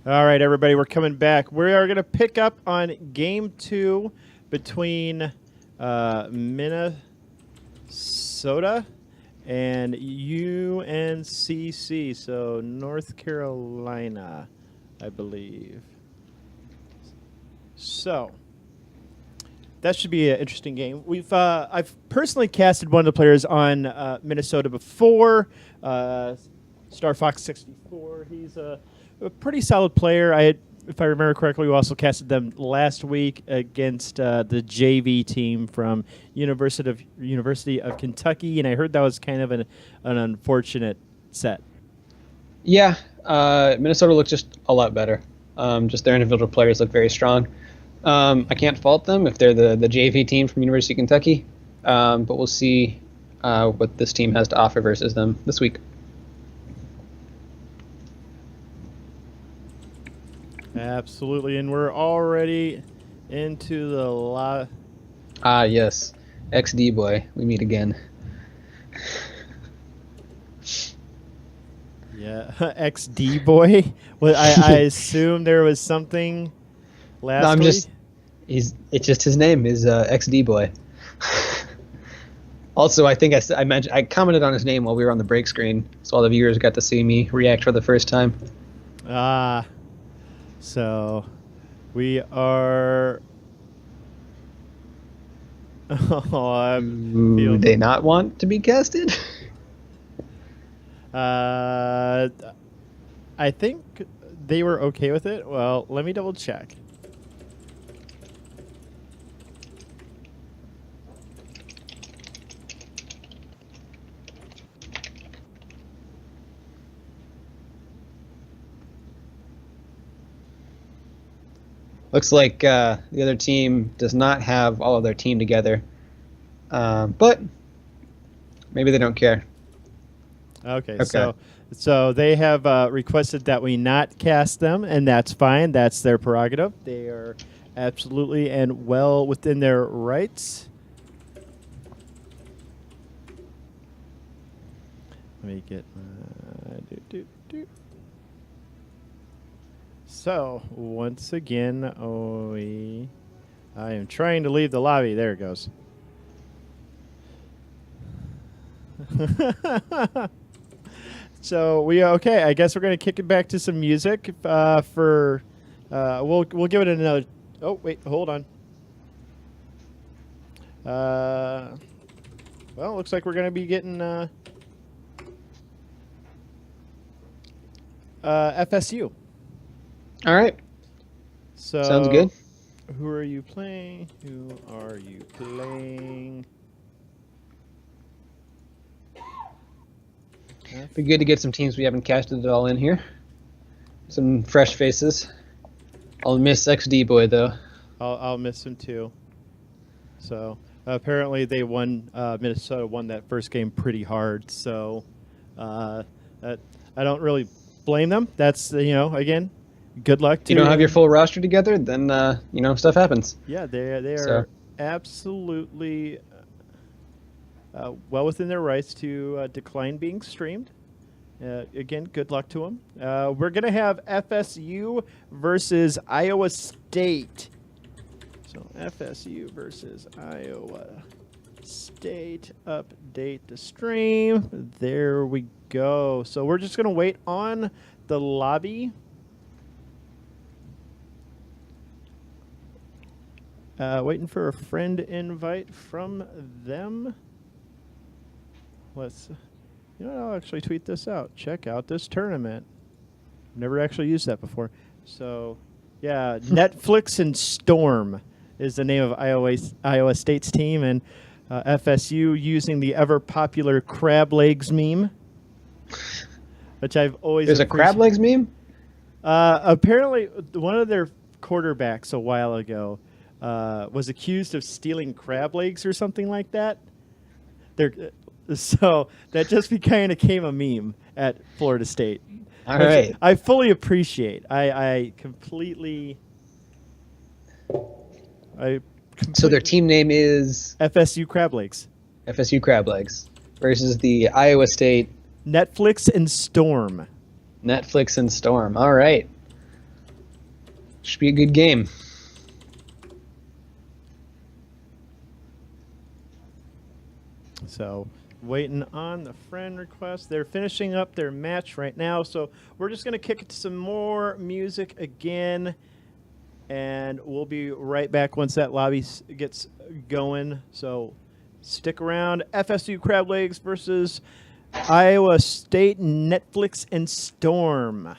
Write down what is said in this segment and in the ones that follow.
All right, everybody, we're coming back. We are going to pick up on game 2 between Minnesota and UNCC, so North Carolina, I believe. So that should be an interesting game. I've personally casted one of the players on Minnesota before, Star Fox 64. He's a pretty solid player. If I remember correctly, we also casted them last week against the JV team from University of Kentucky, and I heard that was kind of an unfortunate set. Yeah, Minnesota looks just a lot better. Just their individual players look very strong. I can't fault them if they're the JV team from University of Kentucky, but we'll see what this team has to offer versus them this week. Absolutely, and we're already into the Yes, XD boy, we meet again. Yeah, XD boy. Well, I assume there was something last week. It's just his name is XD boy. Also, I think I commented on his name while we were on the break screen, so all the viewers got to see me react for the first time. So we are. Do they not want to be casted? I think they were okay with it. Well, let me double check. Looks like the other team does not have all of their team together, but maybe they don't care. Okay. So they have requested that we not cast them, and that's fine. That's their prerogative. They are absolutely and well within their rights. Let me get So, once again, I am trying to leave the lobby. There it goes. So, okay. I guess we're going to kick it back to some music we'll give it another. Oh, wait, hold on. Well, looks like we're going to be getting FSU. All right. So sounds good. Who are you playing? Be good to get some teams we haven't casted it all in here. Some fresh faces. I'll miss XD boy though. I'll miss him too. So apparently they won. Minnesota won that first game pretty hard. So I don't really blame them. That's again. Good luck to you. Don't have your full roster together, then stuff happens. Yeah, they are absolutely well within their rights to decline being streamed. Again, good luck to them. We're gonna have FSU versus Iowa State. So FSU versus Iowa State. Update the stream. There we go. So we're just gonna wait on the lobby. Waiting for a friend invite from them. I'll actually tweet this out. Check out this tournament. Never actually used that before. So, yeah, Netflix and Storm is the name of Iowa State's team, and FSU using the ever popular crab legs meme, which I've always. There's a crab legs meme. Apparently, one of their quarterbacks a while ago. Was accused of stealing crab legs or something like that. So that just kind of became a meme at Florida State. All right. I fully appreciate. I completely. So their team name is FSU Crab Legs. FSU Crab Legs versus the Iowa State Netflix and Storm. Netflix and Storm. All right. Should be a good game. So, waiting on the friend request. They're finishing up their match right now, so we're just going to kick it to some more music again, and we'll be right back once that lobby gets going. So, stick around. FSU Crab Legs versus Iowa State Netflix and Storm.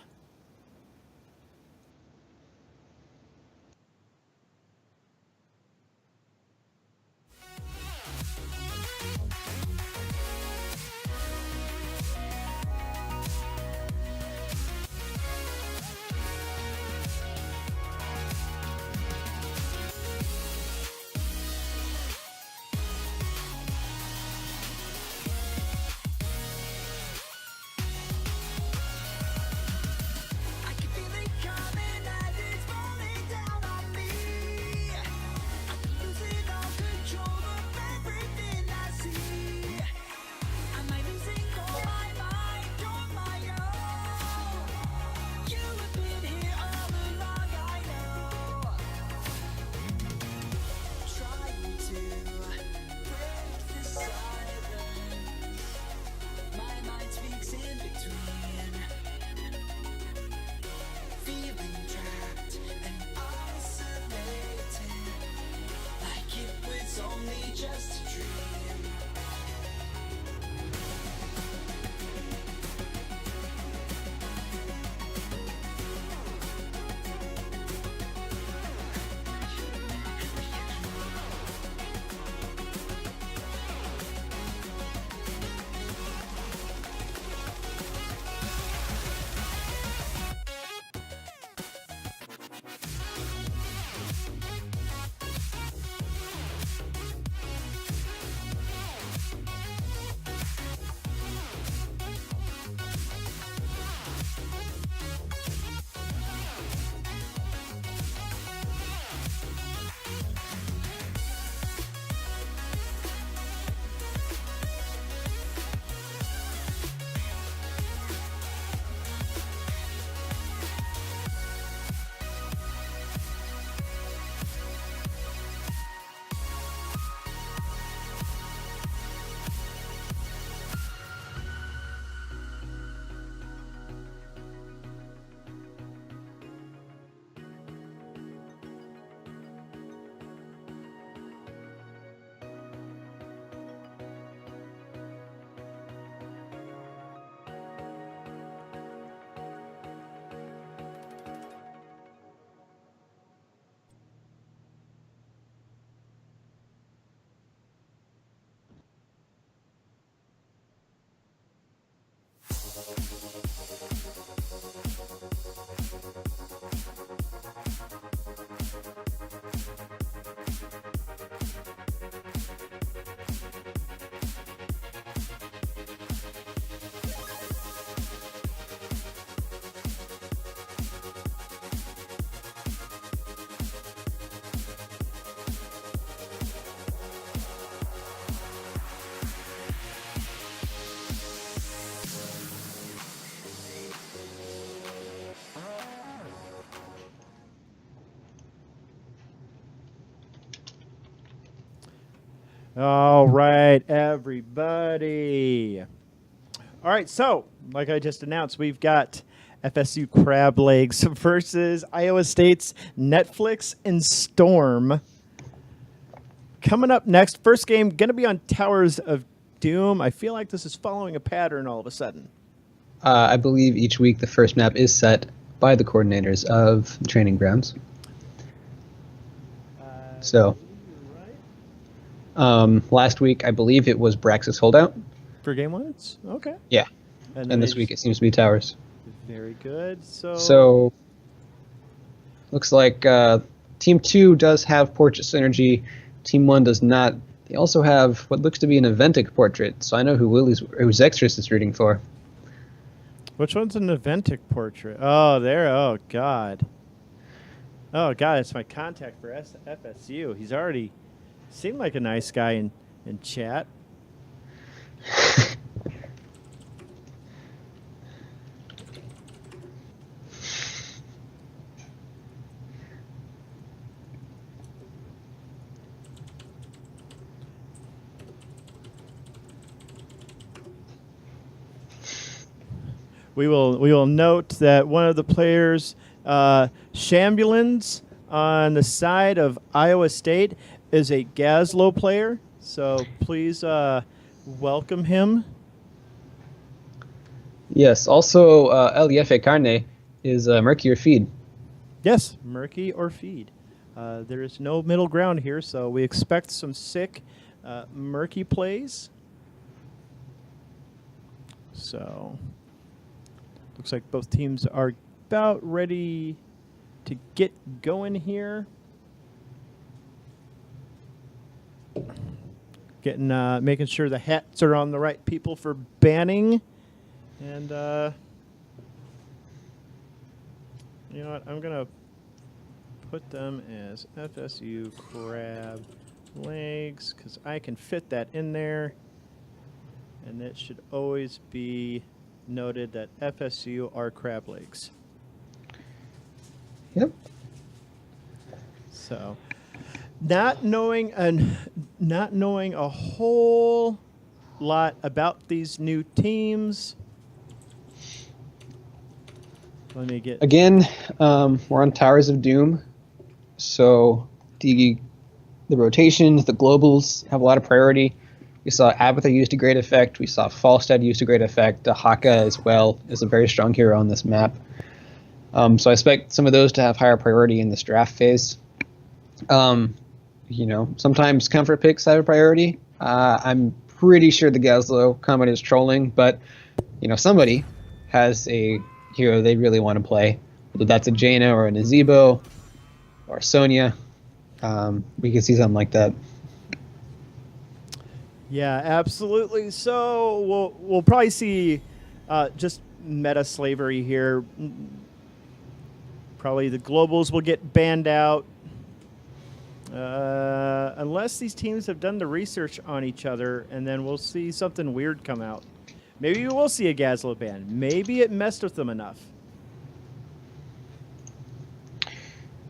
All right, everybody. All right, so like I just announced, we've got FSU Crab Legs versus Iowa State's Netflix and Storm. Coming up next, first game going to be on Towers of Doom. I feel like this is following a pattern all of a sudden. I believe each week the first map is set by the coordinators of the training grounds. So, last week I believe it was Braxis Holdout. For game one, it's okay. Yeah, and this week it seems to be Towers. Very good. So looks like Team 2 does have portrait synergy. Team 1 does not. They also have what looks to be an Aventic portrait, so I know who Extras is rooting for. Which one's an Aventic portrait? Oh, there. Oh, God. Oh, God, it's my contact for FSU. He's already seemed like a nice guy in chat. we will note that one of the players, Shambulans on the side of Iowa State, is a Gazlo player. So please welcome him. Yes. Also, LEF Carne is Murky or Feed. Yes, Murky or Feed. There is no middle ground here, so we expect some sick Murky plays. So looks like both teams are about ready to get going here. Making sure the hats are on the right people for banning. And you know what? I'm going to put them as FSU crab legs because I can fit that in there. And it should always be noted that FSU are crab legs. Yep. So, not knowing a whole lot about these new teams. Let me get again. We're on Towers of Doom, so the rotations, the globals have a lot of priority. We saw Abathur used to great effect. We saw Falstad used to great effect. Haka as well is a very strong hero on this map. So I expect some of those to have higher priority in this draft phase. Sometimes comfort picks have a priority. I'm pretty sure the Gazlo comment is trolling, but somebody has a hero they really want to play. Whether that's a Jaina or a Nazebo or a Sonya, we can see something like that. Yeah, absolutely. So we'll probably see just meta slavery here. Probably the globals will get banned out. Unless these teams have done the research on each other, and then we'll see something weird come out. Maybe we will see a Gazlo ban. Maybe it messed with them enough.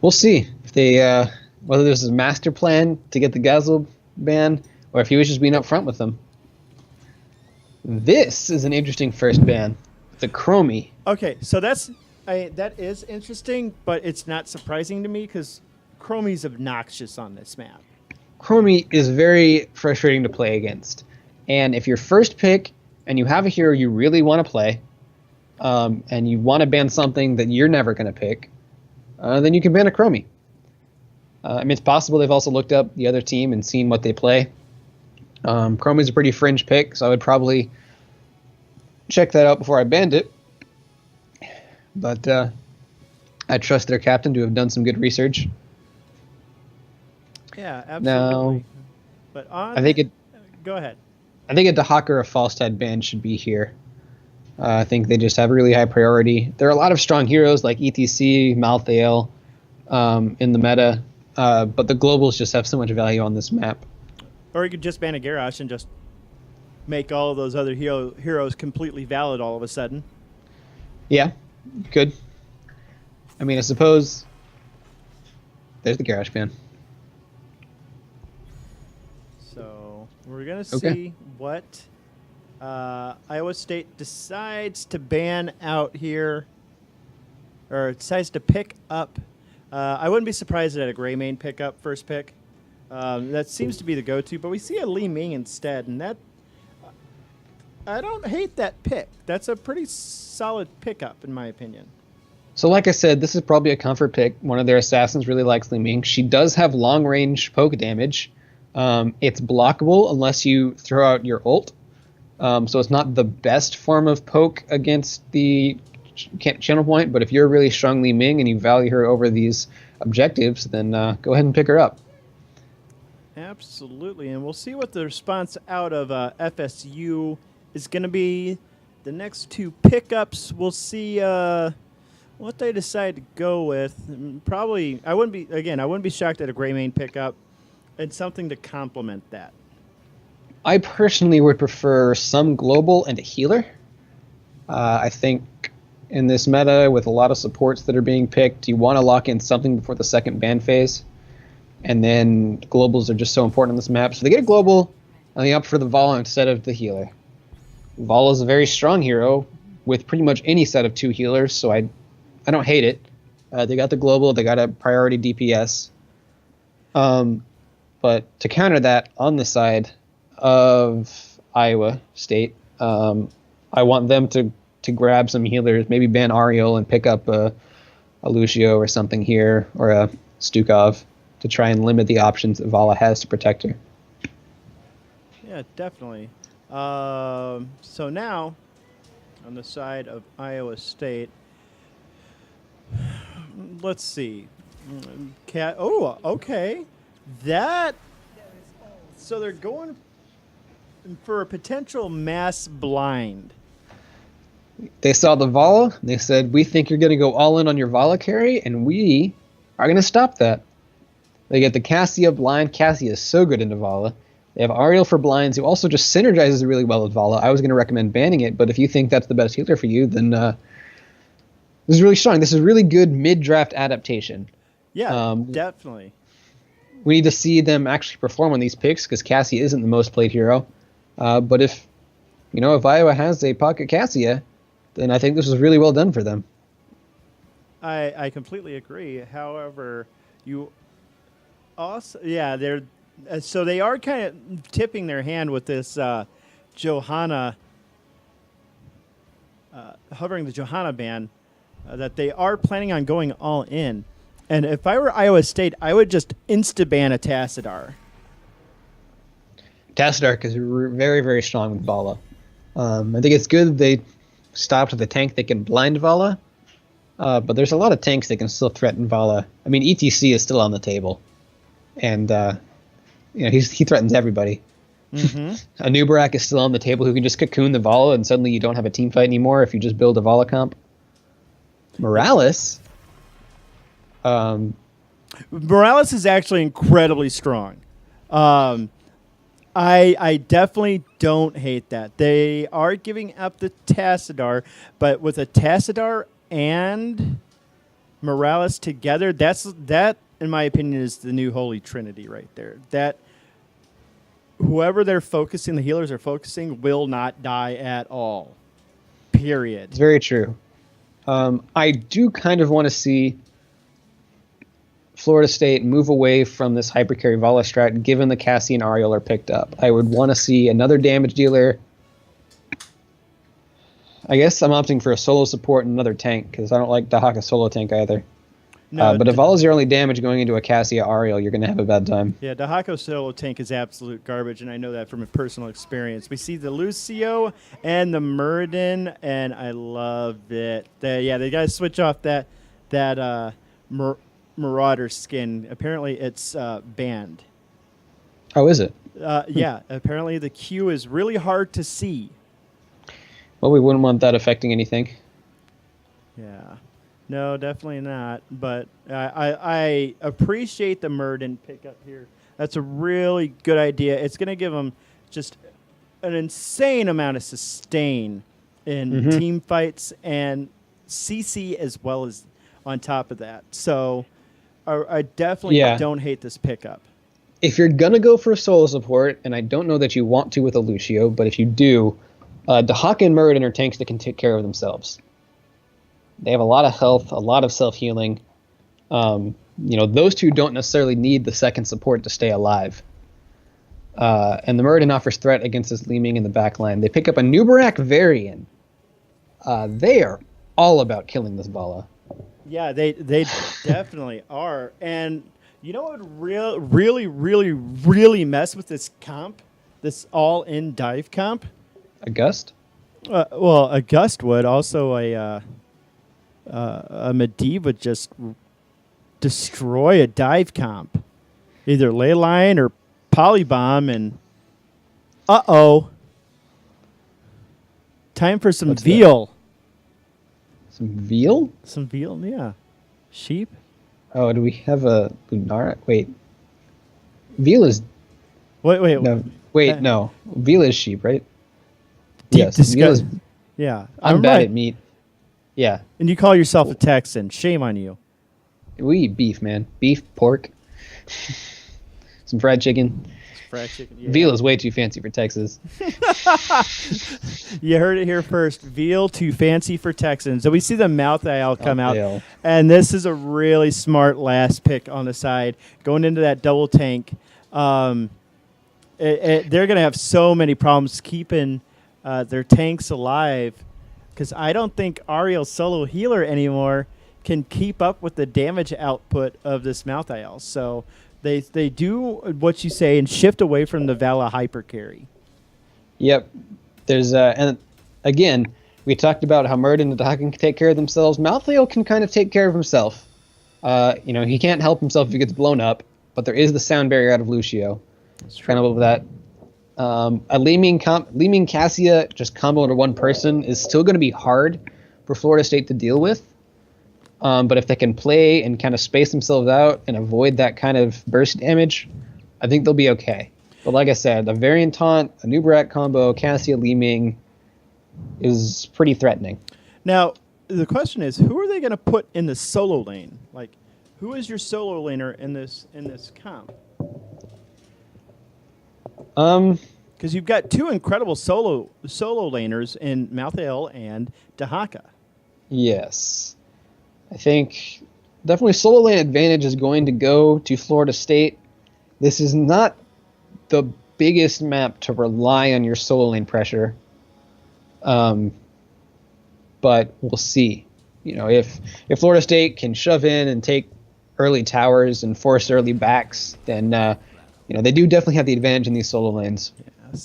We'll see if they whether there's a master plan to get the Gazlo ban, or if he was just being upfront with them. This is an interesting first ban, the Chromie. Okay, so that is interesting, but it's not surprising to me because Chromie's obnoxious on this map. Chromie is very frustrating to play against. And if your first pick and you have a hero you really want to play, and you want to ban something that you're never going to pick, then you can ban a Chromie. It's possible they've also looked up the other team and seen what they play. Chromie's a pretty fringe pick, so I would probably check that out before I banned it. But I trust their captain to have done some good research. Yeah, absolutely. Now, but on go ahead. I think a Dahaka or a Falstad ban should be here. I think they just have really high priority. There are a lot of strong heroes like ETC, Malthael in the meta, but the globals just have so much value on this map. Or you could just ban a Garrosh and just make all of those other heroes completely valid all of a sudden. Yeah, you could. I suppose there's the Garrosh ban. So we're going to see what Iowa State decides to ban out here, or decides to pick up. I wouldn't be surprised at a Greymane pickup, first pick. That seems to be the go-to, but we see a Li Ming instead, and that I don't hate that pick. That's a pretty solid pickup, in my opinion. So like I said, this is probably a comfort pick. One of their assassins really likes Li Ming. She does have long-range poke damage. It's blockable unless you throw out your ult. So it's not the best form of poke against the channel point, but if you're really strong Li Ming and you value her over these objectives, then go ahead and pick her up. Absolutely, and we'll see what the response out of FSU is going to be. The next two pickups, we'll see what they decide to go with. Probably, I wouldn't be shocked at a Greymane pickup and something to complement that. I personally would prefer some global and a healer. I think in this meta, with a lot of supports that are being picked, you want to lock in something before the second ban phase. And then globals are just so important on this map. So they get a global, and they opt for the Vala instead of the healer. Vala is a very strong hero, with pretty much any set of 2 healers, so I don't hate it. They got the global, they got a priority DPS. But to counter that, on the side of Iowa State, I want them to grab some healers, maybe ban Ariel and pick up a Lucio or something here, or a Stukov, to try and limit the options that Vala has to protect her. Yeah, definitely. So now, on the side of Iowa State, let's see. Okay. So they're going for a potential mass blind. They saw the Vala, they said, we think you're going to go all in on your Vala carry, and we are going to stop that. They get the Cassia blind. Cassia is so good into Vala. They have Ariel for blinds, who also just synergizes really well with Vala. I was going to recommend banning it, but if you think that's the best healer for you, then this is really strong. This is really good mid-draft adaptation. Yeah, definitely. We need to see them actually perform on these picks, because Cassia isn't the most played hero. But if Iowa has a pocket Cassia, then I think this was really well done for them. I completely agree. However, you also, they're so they are kind of tipping their hand with this Johanna, hovering the Johanna ban, that they are planning on going all in. And if I were Iowa State, I would just insta-ban a Tassadar. Tassadar is very, very strong with Vala. I think it's good they stopped with a tank that can blind Vala, but there's a lot of tanks that can still threaten Vala. I mean, ETC is still on the table, and he threatens everybody. Mm-hmm. Anubarak is still on the table, who can just cocoon the Vala, and suddenly you don't have a team fight anymore if you just build a Vala comp. Morales is actually incredibly strong. I definitely don't hate that. They are giving up the Tassadar, but with a Tassadar and Morales together, that in my opinion is the new holy trinity right there. That whoever they're focusing, the healers are focusing, will not die at all. Period. It's very true. I do kind of want to see Florida State move away from this hypercarry Vala strat, given the Cassie and Ariel are picked up. I would want to see another damage dealer. I guess I'm opting for a solo support and another tank, because I don't like Dahaka solo tank either. No, but if Vala's your only damage going into a Cassia Ariel, you're going to have a bad time. Yeah, Dahako solo tank is absolute garbage, and I know that from a personal experience. We see the Lucio and the Muradin, and I love it. They got to switch off that Marauder skin. Apparently, it's banned. Oh, is it? Yeah, apparently the Q is really hard to see. Well, we wouldn't want that affecting anything. Yeah. No, definitely not. But I appreciate the Muradin pickup here. That's a really good idea. It's going to give them just an insane amount of sustain in team fights and CC as well as on top of that. So I definitely don't hate this pickup. If you're going to go for a solo support, and I don't know that you want to with a Lucio, but if you do, Dahaka and Muradin are tanks that can take care of themselves. They have a lot of health, a lot of self-healing. Those two don't necessarily need the second support to stay alive. And the Muradin offers threat against this Li Ming in the back line. They pick up a Nubarak Varian. They are all about killing this Vala. Yeah, they definitely are. And you know what would really mess with this comp? This all-in dive comp? A Gust? A Gust would. Also a Medivh would just destroy a dive comp. Either Leyline or Polybomb, and time for some veal. That? Some veal? Some veal, yeah. Sheep? Oh, do we have a Lunara? Wait. Veal is... Wait. No. Veal is sheep, right? Yes. Veal is... Yeah. I'm bad at meat. Yeah. And you call yourself a Texan. Shame on you. We eat beef, man. Beef, pork, some fried chicken. Fried chicken. Yeah. Veal is way too fancy for Texas. You heard it here first. Veal too fancy for Texans. So we see the mouth ale come out, Ale. and this is a really smart last pick on the side going into that double tank. They're going to have so many problems keeping their tanks alive because I don't think Ariel's solo healer anymore can keep up with the damage output of this mouth ale. So they do what you say and shift away from the Vala hyper carry. Yep. There's and again, we talked about how Murden and Dahaka can take care of themselves. Malthael can kind of take care of himself. He can't help himself if he gets blown up, but there is the sound barrier out of Lucio. That's Kind of over that. A Leeming Cassia just combo into one person is still going to be hard for Florida State to deal with. But if they can play and kind of space themselves out and avoid that kind of burst damage, I think they'll be okay. But like I said, a Variant Taunt, a Nubarak combo, Cassia Leeming is pretty threatening. Now, the question is, who are they going to put in the solo lane? Like, who is your solo laner in this comp? Because you've got two incredible solo laners in Malthael and Dahaka. Yes. I think definitely solo lane advantage is going to go to Florida State. This is not the biggest map to rely on your solo lane pressure. But we'll see. If Florida State can shove in and take early towers and force early backs, then they do definitely have the advantage in these solo lanes.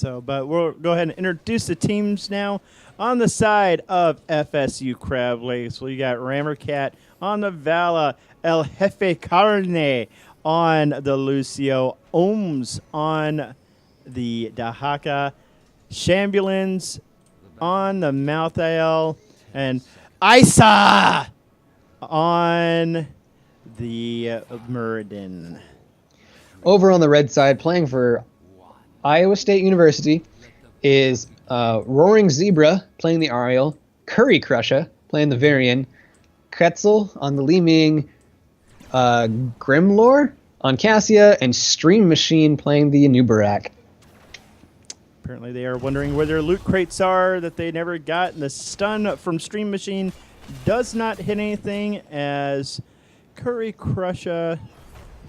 Yeah, but we'll go ahead and introduce the teams now. On the side of FSU Crab Lakes, we got Rammercat on the Vala, El Jefe Carne on the Lucio, Ohms on the Dahaka, Shambulans on the Malthael, and Isa on the Muradin. Over on the red side, playing for Iowa State University, is Roaring Zebra playing the Ariel, Curry Crusher playing the Varian, Kretzel on the Leeming, Grimlore on Cassia, and Stream Machine playing the Nubarak. Apparently they are wondering where their loot crates are that they never got, and the stun from Stream Machine does not hit anything as Curry Crusher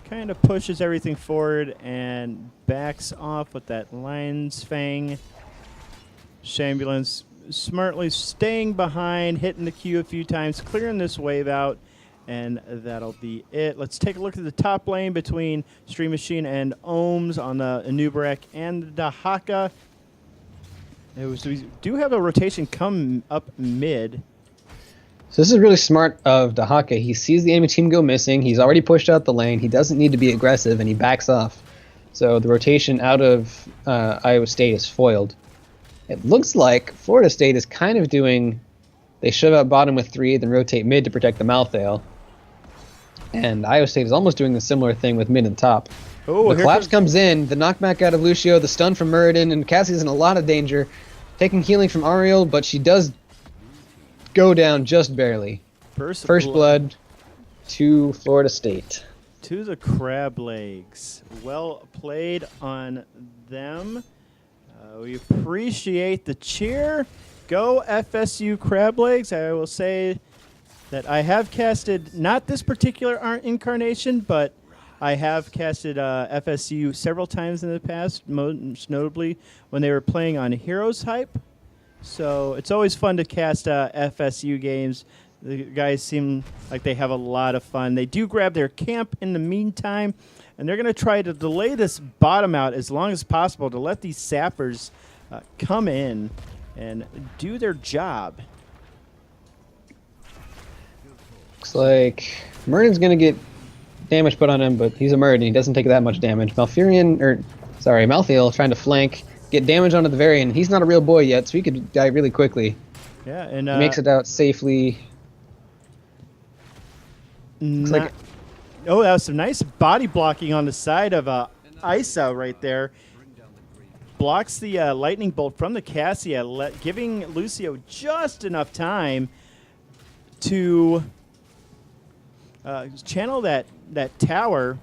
kind of pushes everything forward and backs off with that Lion's Fang. Shambulance smartly staying behind, hitting the queue a few times, clearing this wave out, and that'll be it. Let's take a look at the top lane between Stream Machine and Ohms on the Nubarak and the Dahaka. We do have a rotation come up mid. So this is really smart of Dahaka. He sees the enemy team go missing. He's already pushed out the lane. He doesn't need to be aggressive, and he backs off. So the rotation out of Iowa State is foiled. It looks like Florida State is kind of doing... They shove out bottom with 3, then rotate mid to protect the Malthael. And Iowa State is almost doing the similar thing with mid and top. Oh, the collapse comes in, the knockback out of Lucio, the stun from Muradin, and Cassie's in a lot of danger. Taking healing from Ariel, but she does go down just barely. First blood to Florida State. To the Crab Legs. Well played on them. We appreciate the cheer. Go FSU Crab Legs. I will say that I have casted, not this particular incarnation, but I have casted FSU several times in the past, most notably when they were playing on Heroes Hype. So it's always fun to cast FSU games. The guys seem like they have a lot of fun. They do grab their camp in the meantime, and they're going to try to delay this bottom out as long as possible to let these sappers come in and do their job. Looks like Muradin's going to get damage put on him, but he's a Muradin. He doesn't take that much damage. Malthael trying to flank, get damage onto the Varian. He's not a real boy yet, so he could die really quickly. Yeah, and he makes it out safely. That was some nice body blocking on the side of Isa right there. Blocks the lightning bolt from the Cassia, giving Lucio just enough time to channel that tower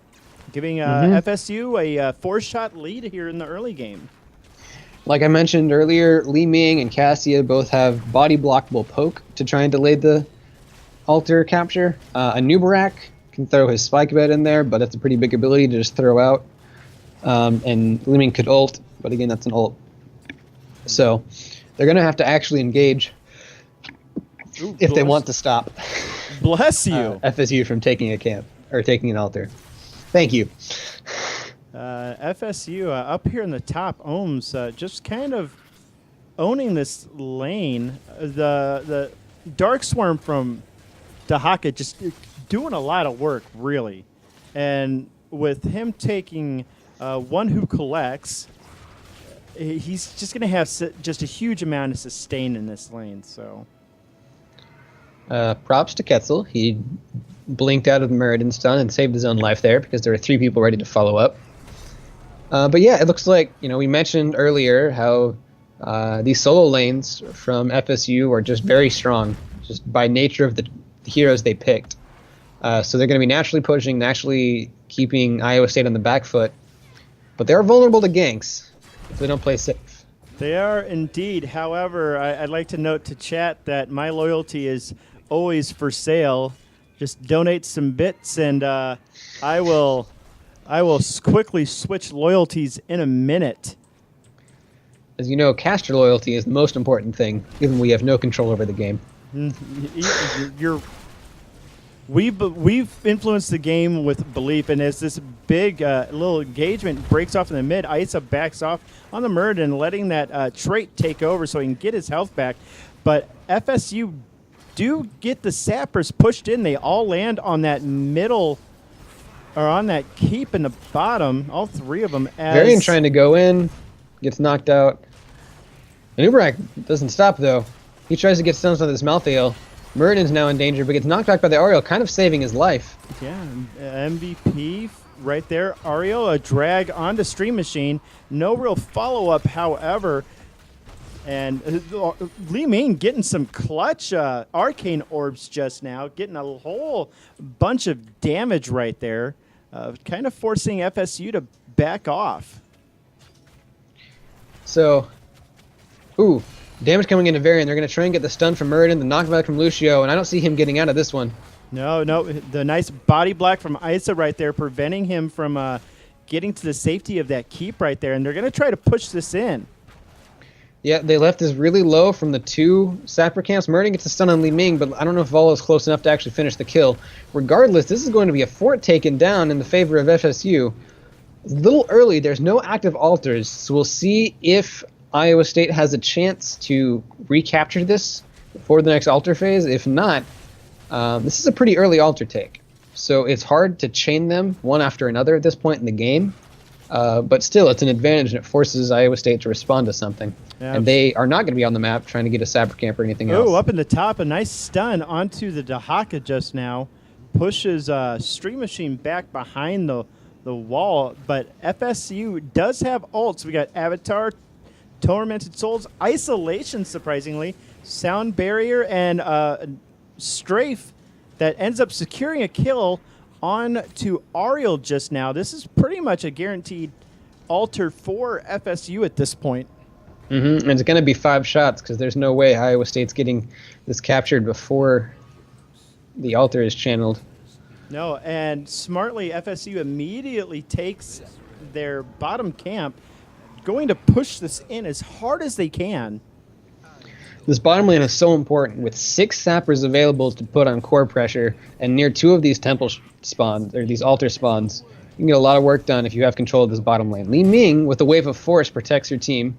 giving FSU a 4-shot lead here in the early game. Like I mentioned earlier, Li Ming and Cassia both have body blockable poke to try and delay the altar capture. Anubarak can throw his spike bed in there, but that's a pretty big ability to just throw out. And Li Ming could ult, but again, that's an ult. So they're going to have to actually engage if they want to stop. Bless you. FSU from taking a camp or taking an altar. Thank you. FSU up here in the top, Ohms just kind of owning this lane. The Dark Swarm from Dahaka just doing a lot of work, really. And with him taking one who collects, he's just going to have just a huge amount of sustain in this lane. So, props to Ketzel. He blinked out of the Meriden stun and saved his own life there because there were 3 people ready to follow up. But yeah, it looks like, we mentioned earlier how these solo lanes from FSU are just very strong, just by nature of the heroes they picked. So they're going to be naturally pushing, naturally keeping Iowa State on the back foot. But they're vulnerable to ganks if they don't play safe. They are indeed. However, I'd like to note to chat that my loyalty is always for sale. Just donate some bits, and I will quickly switch loyalties in a minute. As you know, caster loyalty is the most important thing, given we have no control over the game. We've influenced the game with belief, and as this big little engagement breaks off in the mid, Isa backs off on the Meriden, letting that trait take over so he can get his health back. But FSU do get the sappers pushed in. They all land on that middle, or on that keep in the bottom, all 3 of them. Varian trying to go in, gets knocked out. Anubarak doesn't stop, though. He tries to get stuns with his Malthael. Meriden's now in danger, but gets knocked back by the Ariel, kind of saving his life. Yeah, MVP right there. Ariel, a drag onto Stream Machine. No real follow-up, however. And Li Ming getting some clutch arcane orbs just now, getting a whole bunch of damage right there, kind of forcing FSU to back off. So, damage coming into Varian. They're going to try and get the stun from Meriden, the knockback from Lucio, and I don't see him getting out of this one. No, the nice body block from Isa right there, preventing him from getting to the safety of that keep right there, and they're going to try to push this in. Yeah, they left this really low from the 2 sapper camps. Meriden gets a stun on Li Ming, but I don't know if Vol is close enough to actually finish the kill. Regardless, this is going to be a fort taken down in the favor of FSU. It's a little early. There's no active altars, so we'll see if Iowa State has a chance to recapture this for the next altar phase. If not, this is a pretty early altar take. So it's hard to chain them one after another at this point in the game. But still, it's an advantage, and it forces Iowa State to respond to something. Yeah. And they are not going to be on the map trying to get a sapper camp or anything else. Oh, up in the top, a nice stun onto the Dahaka just now. Pushes Stream Machine back behind the wall. But FSU does have ults. We got Avatar, Tormented Souls, Isolation, surprisingly, Sound Barrier, and Strafe that ends up securing a kill on to Ariel just now. This is pretty much a guaranteed altar for FSU at this point. And it's going to be 5 shots because there's no way Iowa State's getting this captured before the altar is channeled. No, and smartly, FSU immediately takes their bottom camp, going to push this in as hard as they can. This bottom lane is so important. With 6 sappers available to put on core pressure, and near 2 of these temple spawns, or these altar spawns, you can get a lot of work done if you have control of this bottom lane. Li Ming, with a wave of force, protects your team.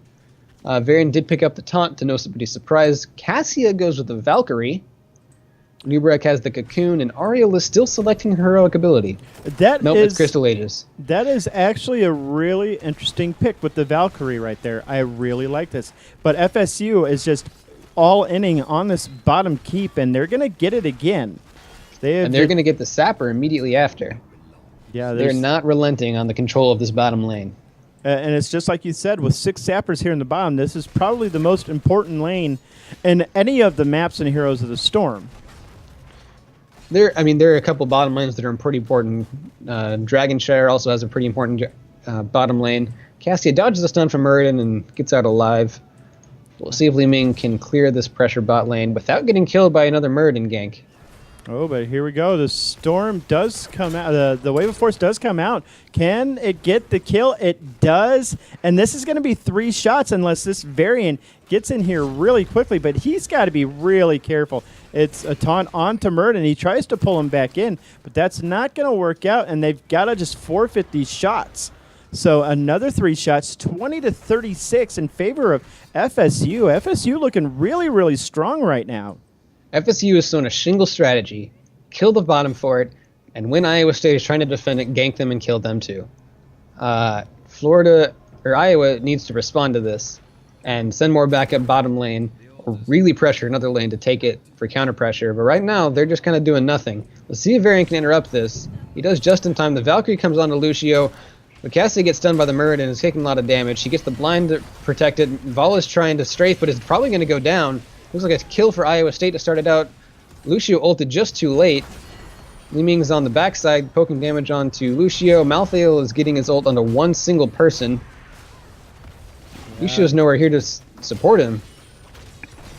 Varian did pick up the taunt to nobody's surprise. Cassia goes with the Valkyrie. Nubrek has the Cocoon, and Ariel is still selecting her heroic ability. It's Crystal Aegis. That is actually a really interesting pick with the Valkyrie right there. I really like this. But FSU is just all inning on this bottom keep, and they're going to get it again. They're going to get the sapper immediately after. Yeah, they're not relenting on the control of this bottom lane. And it's just like you said, with 6 sappers here in the bottom, this is probably the most important lane in any of the maps in Heroes of the Storm. There are a couple bottom lanes that are pretty important. Dragonshire also has a pretty important bottom lane. Cassia dodges the stun from Muradin and gets out alive. We'll see if Li Ming can clear this pressure bot lane without getting killed by another Muradin gank. Oh, but here we go. The storm does come out. The wave of force does come out. Can it get the kill? It does. And this is going to be 3 shots unless this variant gets in here really quickly. But he's got to be really careful. It's a taunt onto Muradin. He tries to pull him back in, but that's not going to work out. And they've got to just forfeit these shots. So another 3 shots, 20-36 in favor of FSU. FSU looking really, really strong right now. FSU is shown a shingle strategy, kill the bottom fort, and when Iowa State is trying to defend it, gank them and kill them too. Iowa needs to respond to this and send more backup bottom lane or really pressure another lane to take it for counter pressure. But right now, they're just kind of doing nothing. Let's see if Varian can interrupt this. He does just in time. The Valkyrie comes on to Lucio. But Cassie gets stunned by the Muradin and is taking a lot of damage. She gets the blind protected. Vala's trying to strafe, but is probably going to go down. Looks like a kill for Iowa State to start it out. Lucio ulted just too late. Li Ming's on the backside, poking damage onto Lucio. Malthael is getting his ult onto one single person. Yeah. Lucio's nowhere here to support him.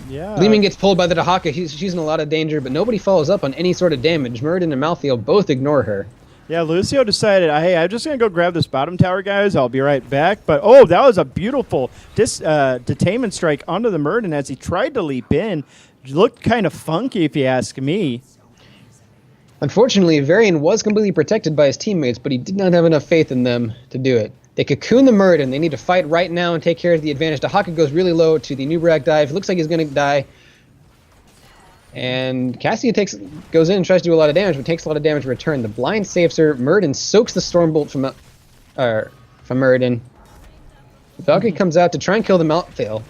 Yeah. Li Ming gets pulled by the Dahaka. She's in a lot of danger, but nobody follows up on any sort of damage. Muradin and Malthael both ignore her. Yeah, Lucio decided, hey, I'm just going to go grab this bottom tower, guys. I'll be right back. But, oh, that was a beautiful detainment strike onto the Muradin as he tried to leap in. Looked kind of funky, if you ask me. Unfortunately, Varian was completely protected by his teammates, but he did not have enough faith in them to do it. They cocoon the Muradin. They need to fight right now and take care of the advantage. Dahaka goes really low to the Nubrak dive. Looks like he's going to die. And Cassia goes in and tries to do a lot of damage, but takes a lot of damage in return. The blind saves her. Muradin soaks the Stormbolt from Muradin. Valkyrie comes out to try and kill the Malthael.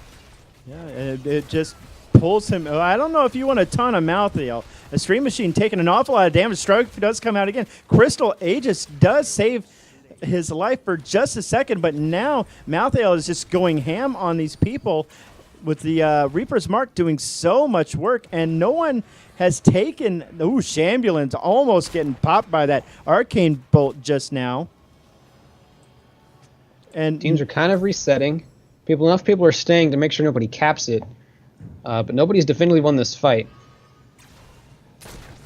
Yeah, and it just pulls him. I don't know if you want a ton of Malthael. A Stream Machine taking an awful lot of damage. Stroke does come out again. Crystal Aegis does save his life for just a second, but now Malthael is just going ham on these people, with the Reaper's Mark doing so much work, and no one has taken... Ooh, Shambulance almost getting popped by that Arcane Bolt just now. And teams are kind of resetting. Enough people are staying to make sure nobody caps it, but nobody's definitively won this fight.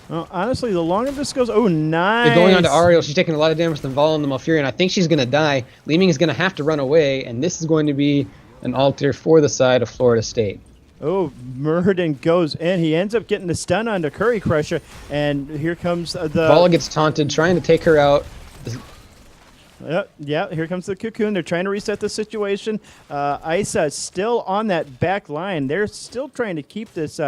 Well, honestly, the longer this goes... Oh, nice! They're going on to Ariel. She's taking a lot of damage from Vala and the Malfurion. I think she's going to die. Li Ming is going to have to run away, and this is going to be an altar for the side of Florida State. Oh, Muradin goes in. He ends up getting the stun onto Curry Crusher, and here comes the... Vala gets taunted, trying to take her out. Yeah, here comes the Cocoon. They're trying to reset the situation. Isa still on that back line. They're still trying to keep this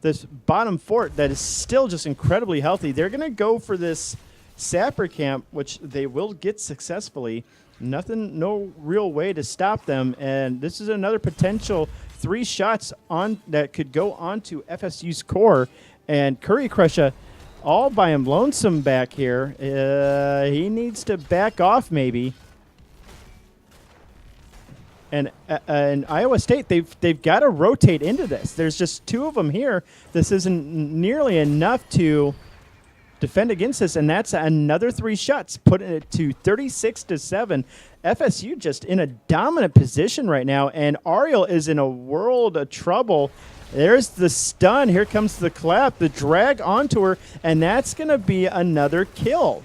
this bottom fort that is still just incredibly healthy. They're going to go for this Sapper Camp, which they will get successfully. No real way to stop them, and this is another potential 3 shots on that could go onto FSU's core. And Curry Crusher, all by him lonesome back here. He needs to back off maybe. And Iowa State, they've got to rotate into this. There's just 2 of them here. This isn't nearly enough to defend against this, and that's another 3 shots, putting it to 36-7. FSU just in a dominant position right now, and Ariel is in a world of trouble. There's the stun. Here comes the clap, the drag onto her, and that's going to be another kill.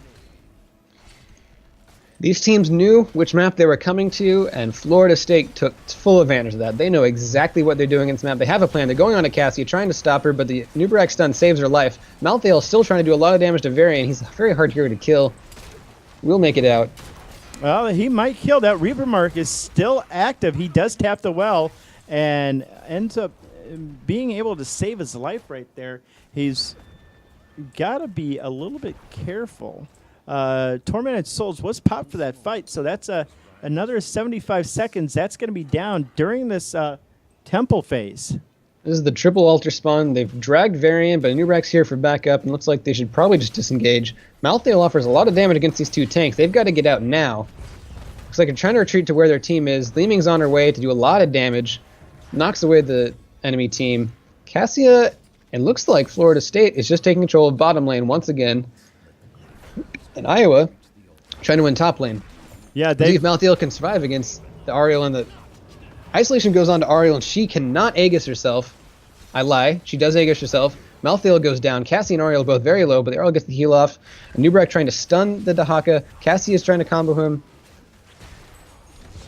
These teams knew which map they were coming to, and Florida State took full advantage of that. They know exactly what they're doing in this map. They have a plan. They're going on to Cassie, trying to stop her, but the Nubrak stun saves her life. Malthael is still trying to do a lot of damage to Varian. He's a very hard hero to kill. We'll make it out. Well, he might kill. That Reaper Mark is still active. He does tap the well and ends up being able to save his life right there. He's got to be a little bit careful. Tormented Souls was popped for that fight, so that's another 75 seconds. That's going to be down during this temple phase. This is the triple altar spawn. They've dragged Varian, but Nubrak's here for backup, and looks like they should probably just disengage. Malthael offers a lot of damage against these 2 tanks. They've got to get out now. Looks like they're trying to retreat to where their team is. Li Ming's on her way to do a lot of damage. Knocks away the enemy team. Cassia And looks like Florida State is just taking control of bottom lane once again. And Iowa trying to win top lane. Yeah, See if Malthael can survive against the Ariel, and the isolation goes on to Ariel, and she cannot Aegis herself. I lie. She does Aegis herself. Malthael goes down. Cassie and Ariel are both very low, but the Ariel gets the heal off. Nubrak trying to stun the Dahaka. Cassie is trying to combo him.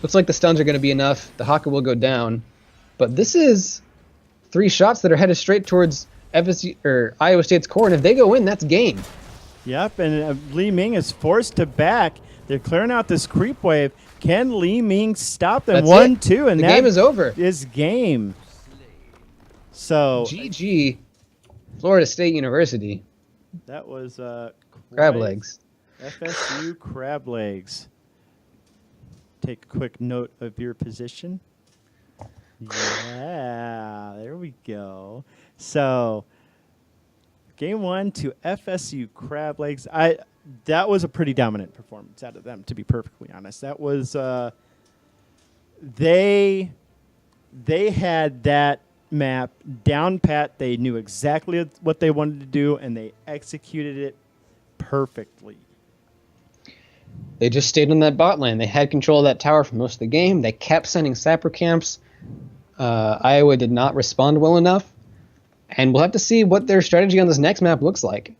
Looks like the stuns are going to be enough. The Haka will go down. But this is 3 shots that are headed straight towards FSU, or Iowa State's core, and if they go in, that's game. Yep, and Li Ming is forced to back. They're clearing out this creep wave. Can Li Ming stop them? That's 1-2, and the that game is over. Is game. So GG, Florida State University. that was Crab legs. FSU crab legs. Take a quick note of your position. Yeah, there we go. So, game 1 to FSU crab legs. That was a pretty dominant performance out of them, to be perfectly honest. That was they had that map down pat. They knew exactly what they wanted to do, and they executed it perfectly. They just stayed on that bot lane. They had control of that tower for most of the game. They kept sending sapper camps. Iowa did not respond well enough. And we'll have to see what their strategy on this next map looks like.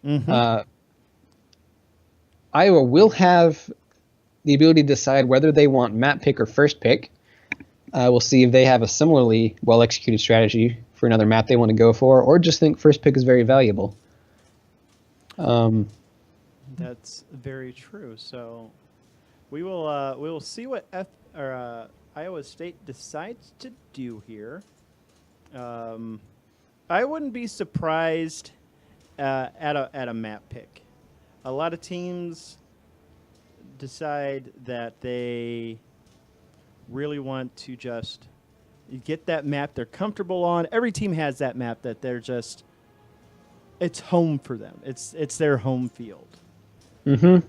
Mm-hmm. Iowa will have the ability to decide whether they want map pick or first pick. We'll see if they have a similarly well-executed strategy for another map they want to go for, or just think first pick is very valuable. That's very true. So we will see what Iowa State decides to do here. I wouldn't be surprised at a map pick. A lot of teams decide that they really want to just get that map they're comfortable on. Every team has that map that they're just, it's home for them. It's their home field. Mm-hmm.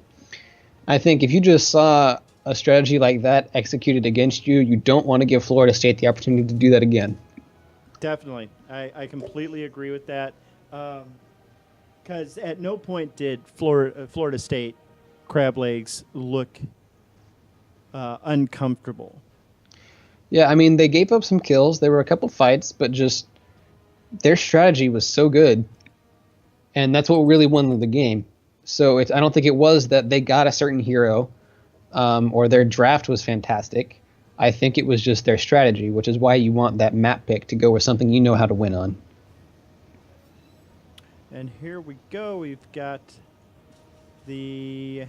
I think if you just saw a strategy like that executed against you, you don't want to give Florida State the opportunity to do that again. Definitely. I completely agree with that. Because at no point did Florida State crab legs look uncomfortable. Yeah, I mean, they gave up some kills. There were a couple fights, but just their strategy was so good. And that's what really won the game. So I don't think it was that they got a certain hero or their draft was fantastic. I think it was just their strategy, which is why you want that map pick to go with something you know how to win on. And here we go. We've got the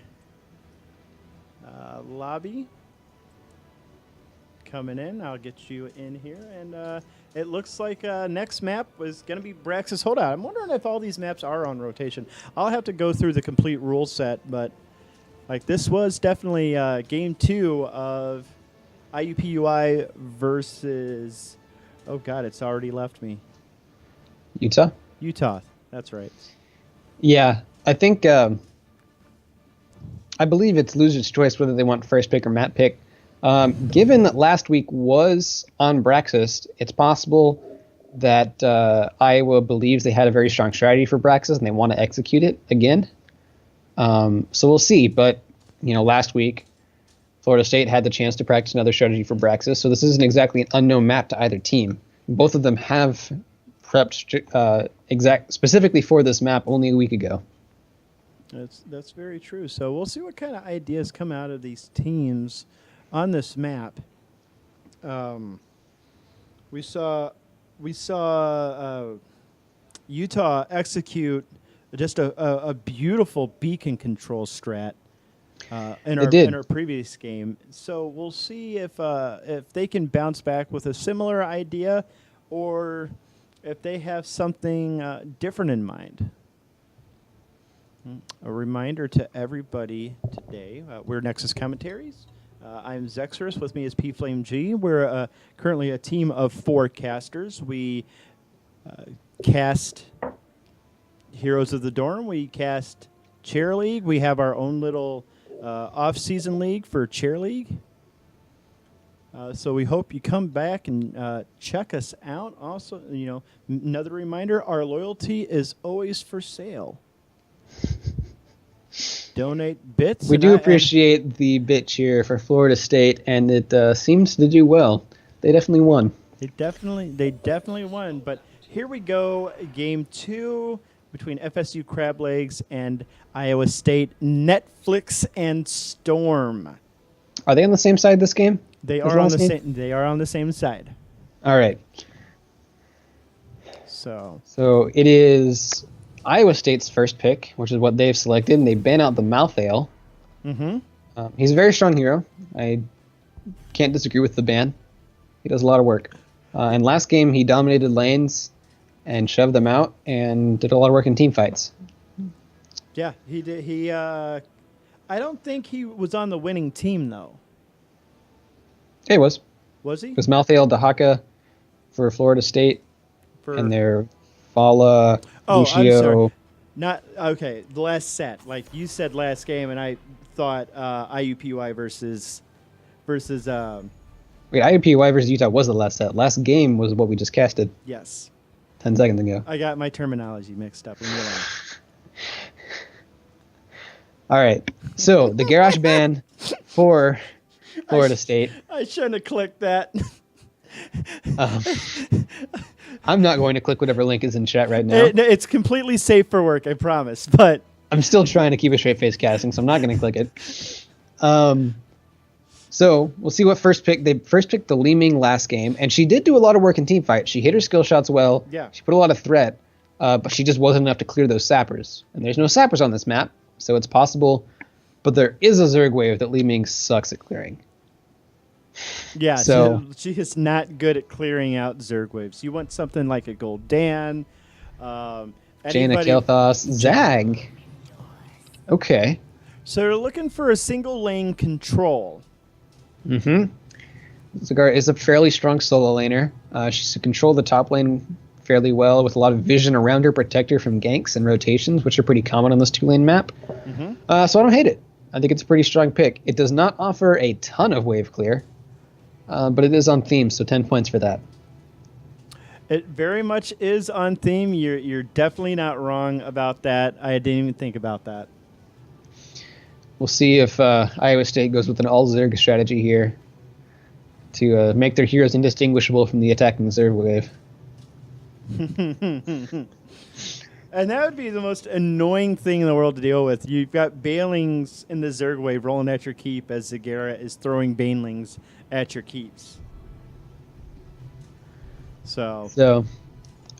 lobby coming in. I'll get you in here. And it looks like next map was going to be Brax's Holdout. I'm wondering if all these maps are on rotation. I'll have to go through the complete rule set, but like this was definitely game 2 of IUPUI versus, oh God, it's already left me. Utah? Utah, that's right. Yeah, I think, I believe it's loser's choice whether they want first pick or map pick. Given that last week was on Braxis, it's possible that Iowa believes they had a very strong strategy for Braxis and they want to execute it again. So we'll see. But, last week, Florida State had the chance to practice another strategy for Braxis, so this isn't exactly an unknown map to either team. Both of them have prepped specifically for this map only a week ago. That's very true. So we'll see what kind of ideas come out of these teams on this map. We saw Utah execute just a beautiful beacon control strat in our previous game. So we'll see if they can bounce back with a similar idea, or if they have something different in mind. A reminder to everybody today, we're Nexus Commentaries. I'm Zexorus. With me is PFlameG. We're currently a team of 4 casters. We cast Heroes of the Dorm. We cast Chair League. We have our own little off-season league for Chair League. So we hope you come back and check us out. Also, another reminder, our loyalty is always for sale. Donate bits. We do appreciate the bit cheer for Florida State, and it seems to do well. They definitely won. They definitely won. But here we go, game 2 between FSU Crab Legs and Iowa State. Netflix and Storm. Are they on the same side this game? They are on the same. They are on the same side. All right. So it is Iowa State's first pick, which is what they've selected, and they ban out the Mouth Ale. Mm-hmm. He's a very strong hero. I can't disagree with the ban. He does a lot of work. And last game, he dominated lanes and shoved them out and did a lot of work in team fights. Yeah, he did. I don't think he was on the winning team, though. He was. Was he? It was Mouth Ale Dahaka for Florida State. And their Fala, Lucio. I'm sorry. Not okay. The last set, like you said, last game, and I thought IUPUI versus. Wait, IUPUI versus Utah was the last set. Last game was what we just casted. Yes. 10 seconds ago. I got my terminology mixed up. All right. So the garage ban for Florida State. I shouldn't have clicked that. I'm not going to click whatever link is in chat right now. It's completely safe for work, I promise. But I'm still trying to keep a straight face casting, so I'm not going to click it. So we'll see what first pick. They first picked the Li Ming last game, and she did do a lot of work in team fight. She hit her skill shots well. Yeah. She put a lot of threat, but she just wasn't enough to clear those sappers. And there's no sappers on this map, so it's possible. But there is a Zerg wave that Li Ming sucks at clearing. Yeah, so she is not good at clearing out Zerg waves. You want something like a Gul'dan, Jaina, Kel'Thas, Zag. Okay. So they're looking for a single lane control. Mm-hmm. Zagar is a fairly strong solo laner. She's to control the top lane fairly well with a lot of vision around her, protect her from ganks and rotations, which are pretty common on this 2-lane map. Mm-hmm. So I don't hate it. I think it's a pretty strong pick. It does not offer a ton of wave clear, but it is on theme, so 10 points for that. It very much is on theme. You're definitely not wrong about that. I didn't even think about that. We'll see if Iowa State goes with an all-Zerg strategy here to make their heroes indistinguishable from the attacking Zerg wave. And that would be the most annoying thing in the world to deal with. You've got Banelings in the Zerg wave rolling at your keep as Zagara is throwing Banelings at your keeps. So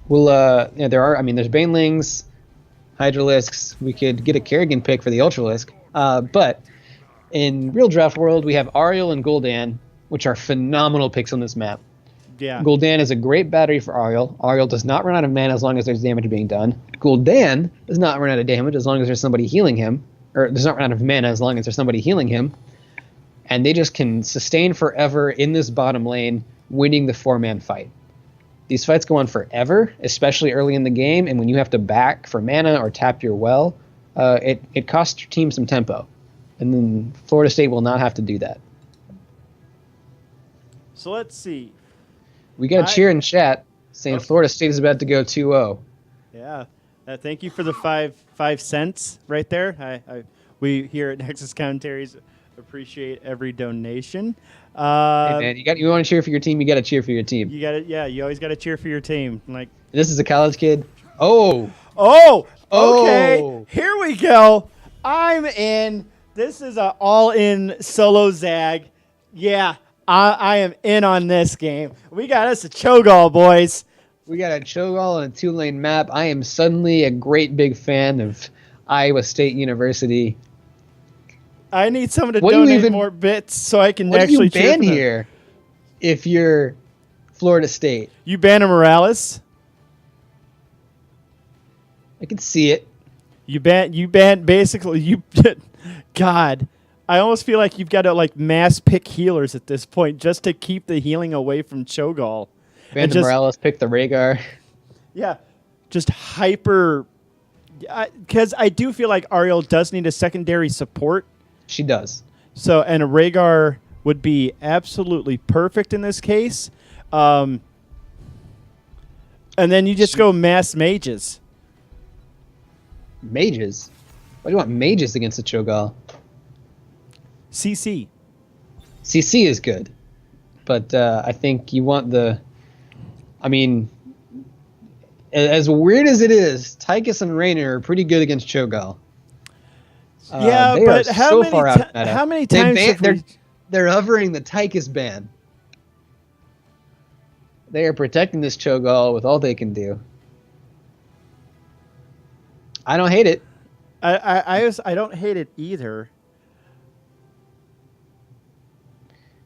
we'll there's Banelings, Hydralisks. We could get a Kerrigan pick for the Ultralisk. But in real draft world, we have Ariel and Gul'dan, which are phenomenal picks on this map. Yeah. Gul'dan is a great battery for Ariel. Ariel does not run out of mana as long as there's damage being done. Gul'dan does not run out of damage as long as there's somebody healing him. Or does not run out of mana as long as there's somebody healing him. And they just can sustain forever in this bottom lane, winning the 4-man fight. These fights go on forever, especially early in the game, and when you have to back for mana or tap your well, it costs your team some tempo. And then Florida State will not have to do that. So let's see. We got a cheer in chat saying Florida State is about to go 2-0. Yeah. Thank you for the 5 cents right there. We here at Nexus Commentaries appreciate every donation. Hey man, you want to cheer for your team, you got to cheer for your team. You got it. Yeah, you always got to cheer for your team. Like this is a college kid. Oh, okay. Here we go. I'm in. This is an all-in solo Zag. Yeah, I am in on this game. We got us a Cho'Gall, boys. We got a Cho'Gall on a 2-lane map. I am suddenly a great big fan of Iowa State University. I need someone to donate more bits so I can actually cheer for them. What do you ban here if you're Florida State? You ban a Morales? I can see it. You ban basically God. I almost feel like you've got to like mass pick healers at this point just to keep the healing away from Cho'Gall. Ban the Morales, pick the Rhaegar. Yeah. Just hyper, because I do feel like Ariel does need a secondary support. She does. So, and a Rhaegar would be absolutely perfect in this case. And then you just go mass mages. Mages? Why do you want mages against the Cho'Gall? CC. CC is good, but I think you want the... I mean, as weird as it is, Tychus and Raynor are pretty good against Cho'Gall. Yeah, they but are how so many far out of meta. how many times have they're hovering the Tychus ban. They are protecting this Cho'Gall with all they can do. I don't hate it. I don't hate it either.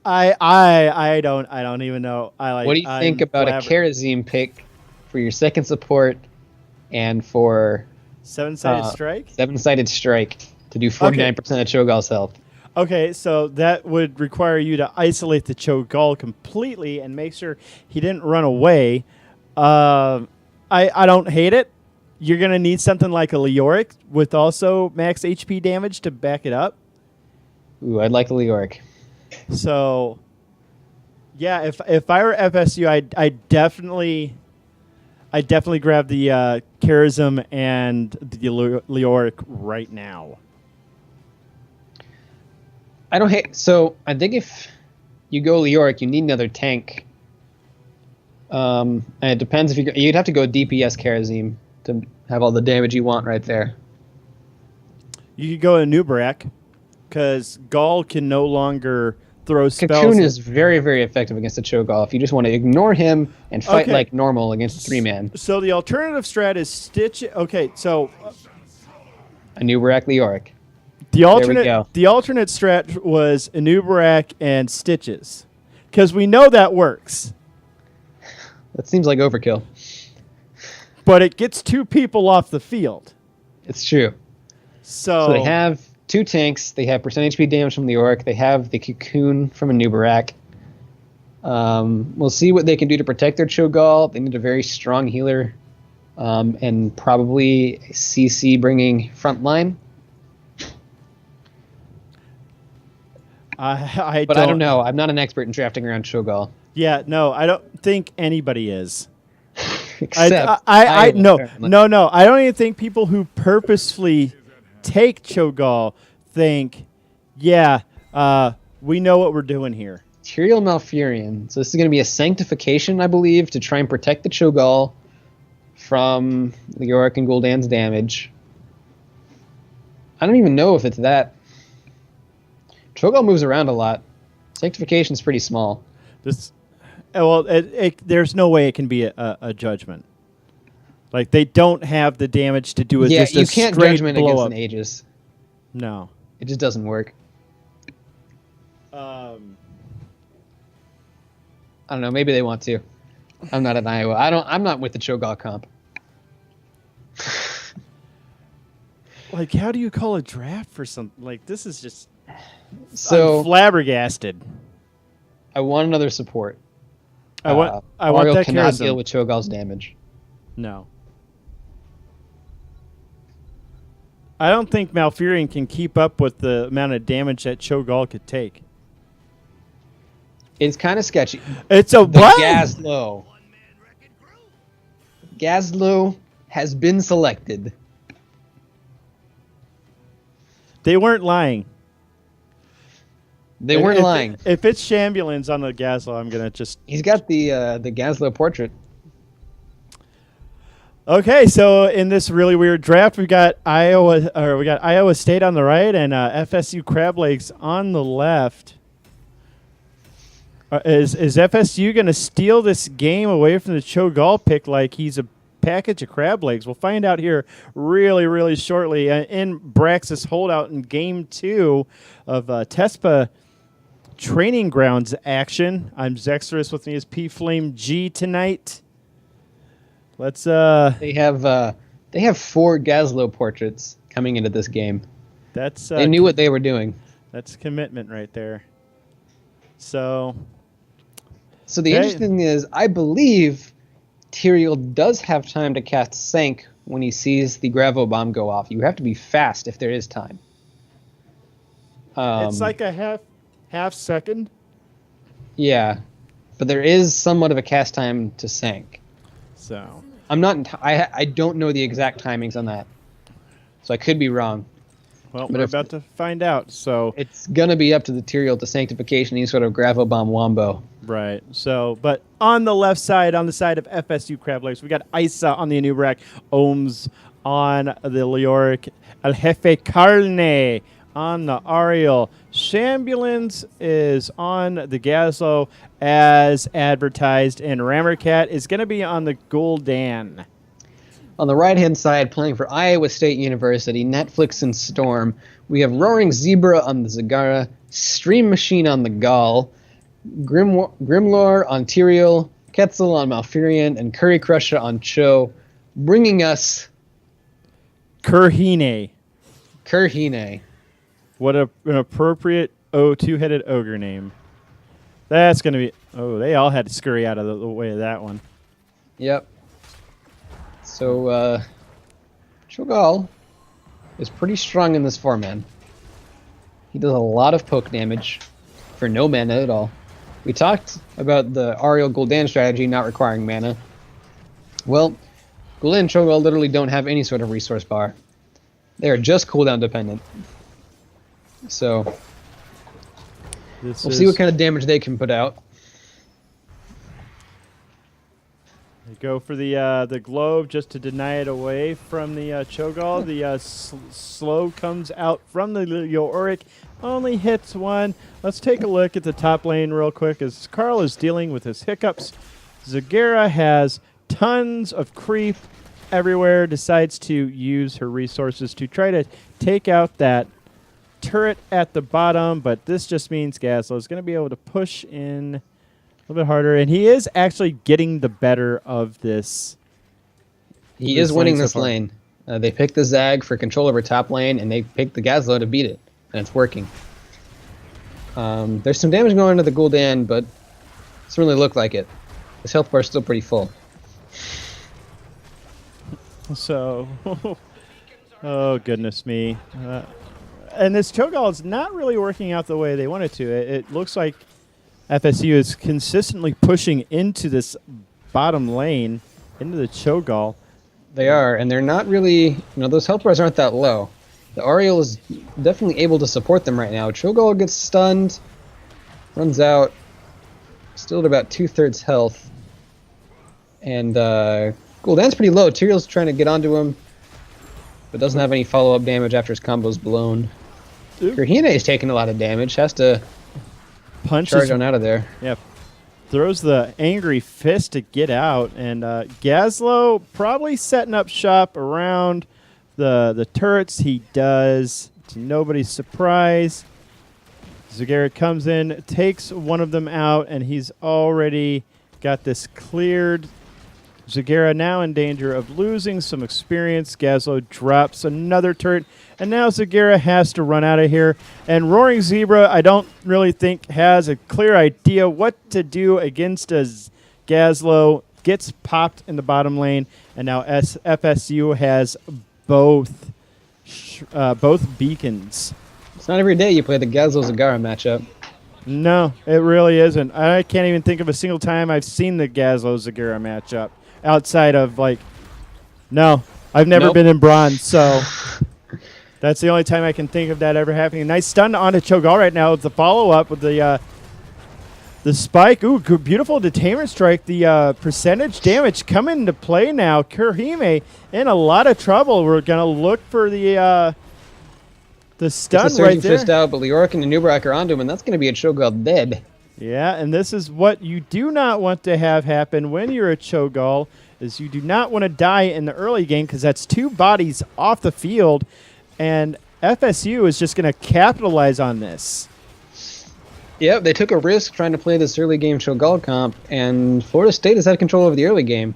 I don't even know. What do you think about a Karazim pick for your second support and for seven-sided strike? Seven-sided strike to do 49% of Cho'Gall's health. Okay, so that would require you to isolate the Cho'Gall completely and make sure he didn't run away. I don't hate it. You're going to need something like a Leoric with also max HP damage to back it up. Ooh, I'd like a Leoric. So, yeah, if I were FSU, I'd definitely grab the Charism and the Leoric right now. I don't hate. So I think if you go Leoric, you need another tank. And it depends if you'd have to go DPS Karazim to have all the damage you want right there. You could go Nubarak because Gall can no longer throw spells. Cocoon is very, very effective against the Cho'Gall if you just want to ignore him and fight like normal against a 3-man. So the alternative strat is Stitch. Okay, so a Nubarak Leoric. The alternate strat was Nubarak and Stitches because we know that works. That seems like overkill. But it gets 2 people off the field. It's true. So they have 2 tanks. They have percent HP damage from the Leoric. They have the Cocoon from a Nubarak. We'll see what they can do to protect their Cho'Gall. They need a very strong healer and probably CC bringing front line. I don't know. I'm not an expert in drafting around Cho'Gall. Yeah, no, I don't think anybody is. Except no. I don't even think people who purposefully take Cho'Gall think, yeah, we know what we're doing here. Tyrael Malfurion. So this is going to be a sanctification, I believe, to try and protect the Cho'Gall from Leoric and Gul'dan's damage. I don't even know if it's that. Cho'Gall moves around a lot. Sanctification's pretty small. There's no way it can be a judgment. Like, they don't have the damage to do it. Yeah, just you a can't straight judgment blow against up. an Aegis. No. It just doesn't work. I don't know. Maybe they want to. I'm not in Iowa. I'm not with the Cho'Gall comp. Like, how do you call a draft for something? Like, this is just... So I'm flabbergasted. I want another support. I want Mario that cannot Charism. deal with Cho'Gall's damage. No. I don't think Malfurion can keep up with the amount of damage that Cho'Gall could take. It's kind of sketchy. It's a what? Gazlo. Gazlo has been selected. They weren't lying. They weren't lying. If it's Shambulans on the Gazlo, I'm gonna just. He's got the Gazlo portrait. Okay, so in this really weird draft, we got Iowa State on the right and FSU Crab Lakes on the left. Is FSU gonna steal this game away from the Cho'Gall pick like he's a package of crab legs? We'll find out here really, really shortly in Braxis holdout in Game 2 of Tespa Training Grounds action. I'm Zextrus. With me is P Flame G tonight. Let's They have 4 Gazlo portraits coming into this game. They knew what they were doing. That's commitment right there. So the interesting thing is, I believe Tyrael does have time to cast Sank when he sees the Gravo Bomb go off. You have to be fast if there is time. it's like a half. half second. Yeah, but there is somewhat of a cast time to sync. So I don't know the exact timings on that, so I could be wrong. well, But we're if- about to find out. So It's gonna be up to the Tyrael to sanctification, any sort of gravel bomb wombo. right. So, but on the left side, on the side of FSU Crab Legs, we got Isa on the Anubrak, Ohms on the Leoric, El Jefe Carne on the Ariel. Shambulance is on the Gazlo as advertised, and Rammercat is going to be on the Gul'dan. On the right-hand side, playing for Iowa State University, Netflix and Storm, we have Roaring Zebra on the Zagara, Stream Machine on the Gaul, Grimlore on Tyrael, Quetzal on Malfurion, and Curry Crusher on Cho, bringing us Kurhine. Kurhine. What an appropriate two-headed ogre name. That's going to be... Oh, they all had to scurry out of the way of that one. Yep. So, Cho'Gall is pretty strong in this 4-man. He does a lot of poke damage for no mana at all. We talked about the Ariel Gul'dan strategy not requiring mana. Well, Gul'dan and Cho'Gall literally don't have any sort of resource bar. They are just cooldown dependent. So, we'll see what kind of damage they can put out. They go for the globe just to deny it away from the Cho'Gall. The slow comes out from the Leoric, only hits one. Let's take a look at the top lane real quick as Carl is dealing with his hiccups. Zagara has tons of creep everywhere, decides to use her resources to try to take out that turret at the bottom, but this just means Gazlo is going to be able to push in a little bit harder, and he is actually getting the better of this. He is winning this lane. They picked the Zag for control over top lane, and they picked the Gazlo to beat it, and it's working. There's some damage going into the Gul'dan, but it doesn't really look like it. His health bar is still pretty full. So, oh goodness me. And this Cho'Gall is not really working out the way they wanted to. It looks like FSU is consistently pushing into this bottom lane, into the Cho'Gall. They are, and they're not really, those health bars aren't that low. The Ariel is definitely able to support them right now. Cho'Gall gets stunned, runs out, still at about 2/3 health. And Gul'dan's pretty low. Tyrael's trying to get onto him, but doesn't have any follow-up damage after his combo's blown. Kurhine is taking a lot of damage, has to charge on out of there. Yeah, throws the angry fist to get out, and Gazlo probably setting up shop around the turrets. He does, to nobody's surprise. Zagara comes in, takes one of them out, and he's already got this cleared. Zagara now in danger of losing some experience. Gazlo drops another turret, and now Zagara has to run out of here. And Roaring Zebra, I don't really think has a clear idea what to do against a Gazlo. Gets popped in the bottom lane, and now FSU has both beacons. It's not every day you play the Gazlo-Zagara matchup. No, it really isn't. I can't even think of a single time I've seen the Gazlo-Zagara matchup. Outside of, no, I've never been in bronze, so that's the only time I can think of that ever happening. Nice stun onto Cho'Gall right now with the follow-up with the spike. Ooh, good, beautiful detainment strike. The percentage damage coming into play now. Kurhine in a lot of trouble. We're going to look for the stun right there. Fist out, but Leoric and Anubrak are onto him, and that's going to be a Cho'Gall dead. Yeah, and this is what you do not want to have happen when you're a Cho'Gall, is you do not want to die in the early game because that's two bodies off the field, and FSU is just going to capitalize on this. Yep, they took a risk trying to play this early game Cho'Gall comp, and Florida State has had control over the early game.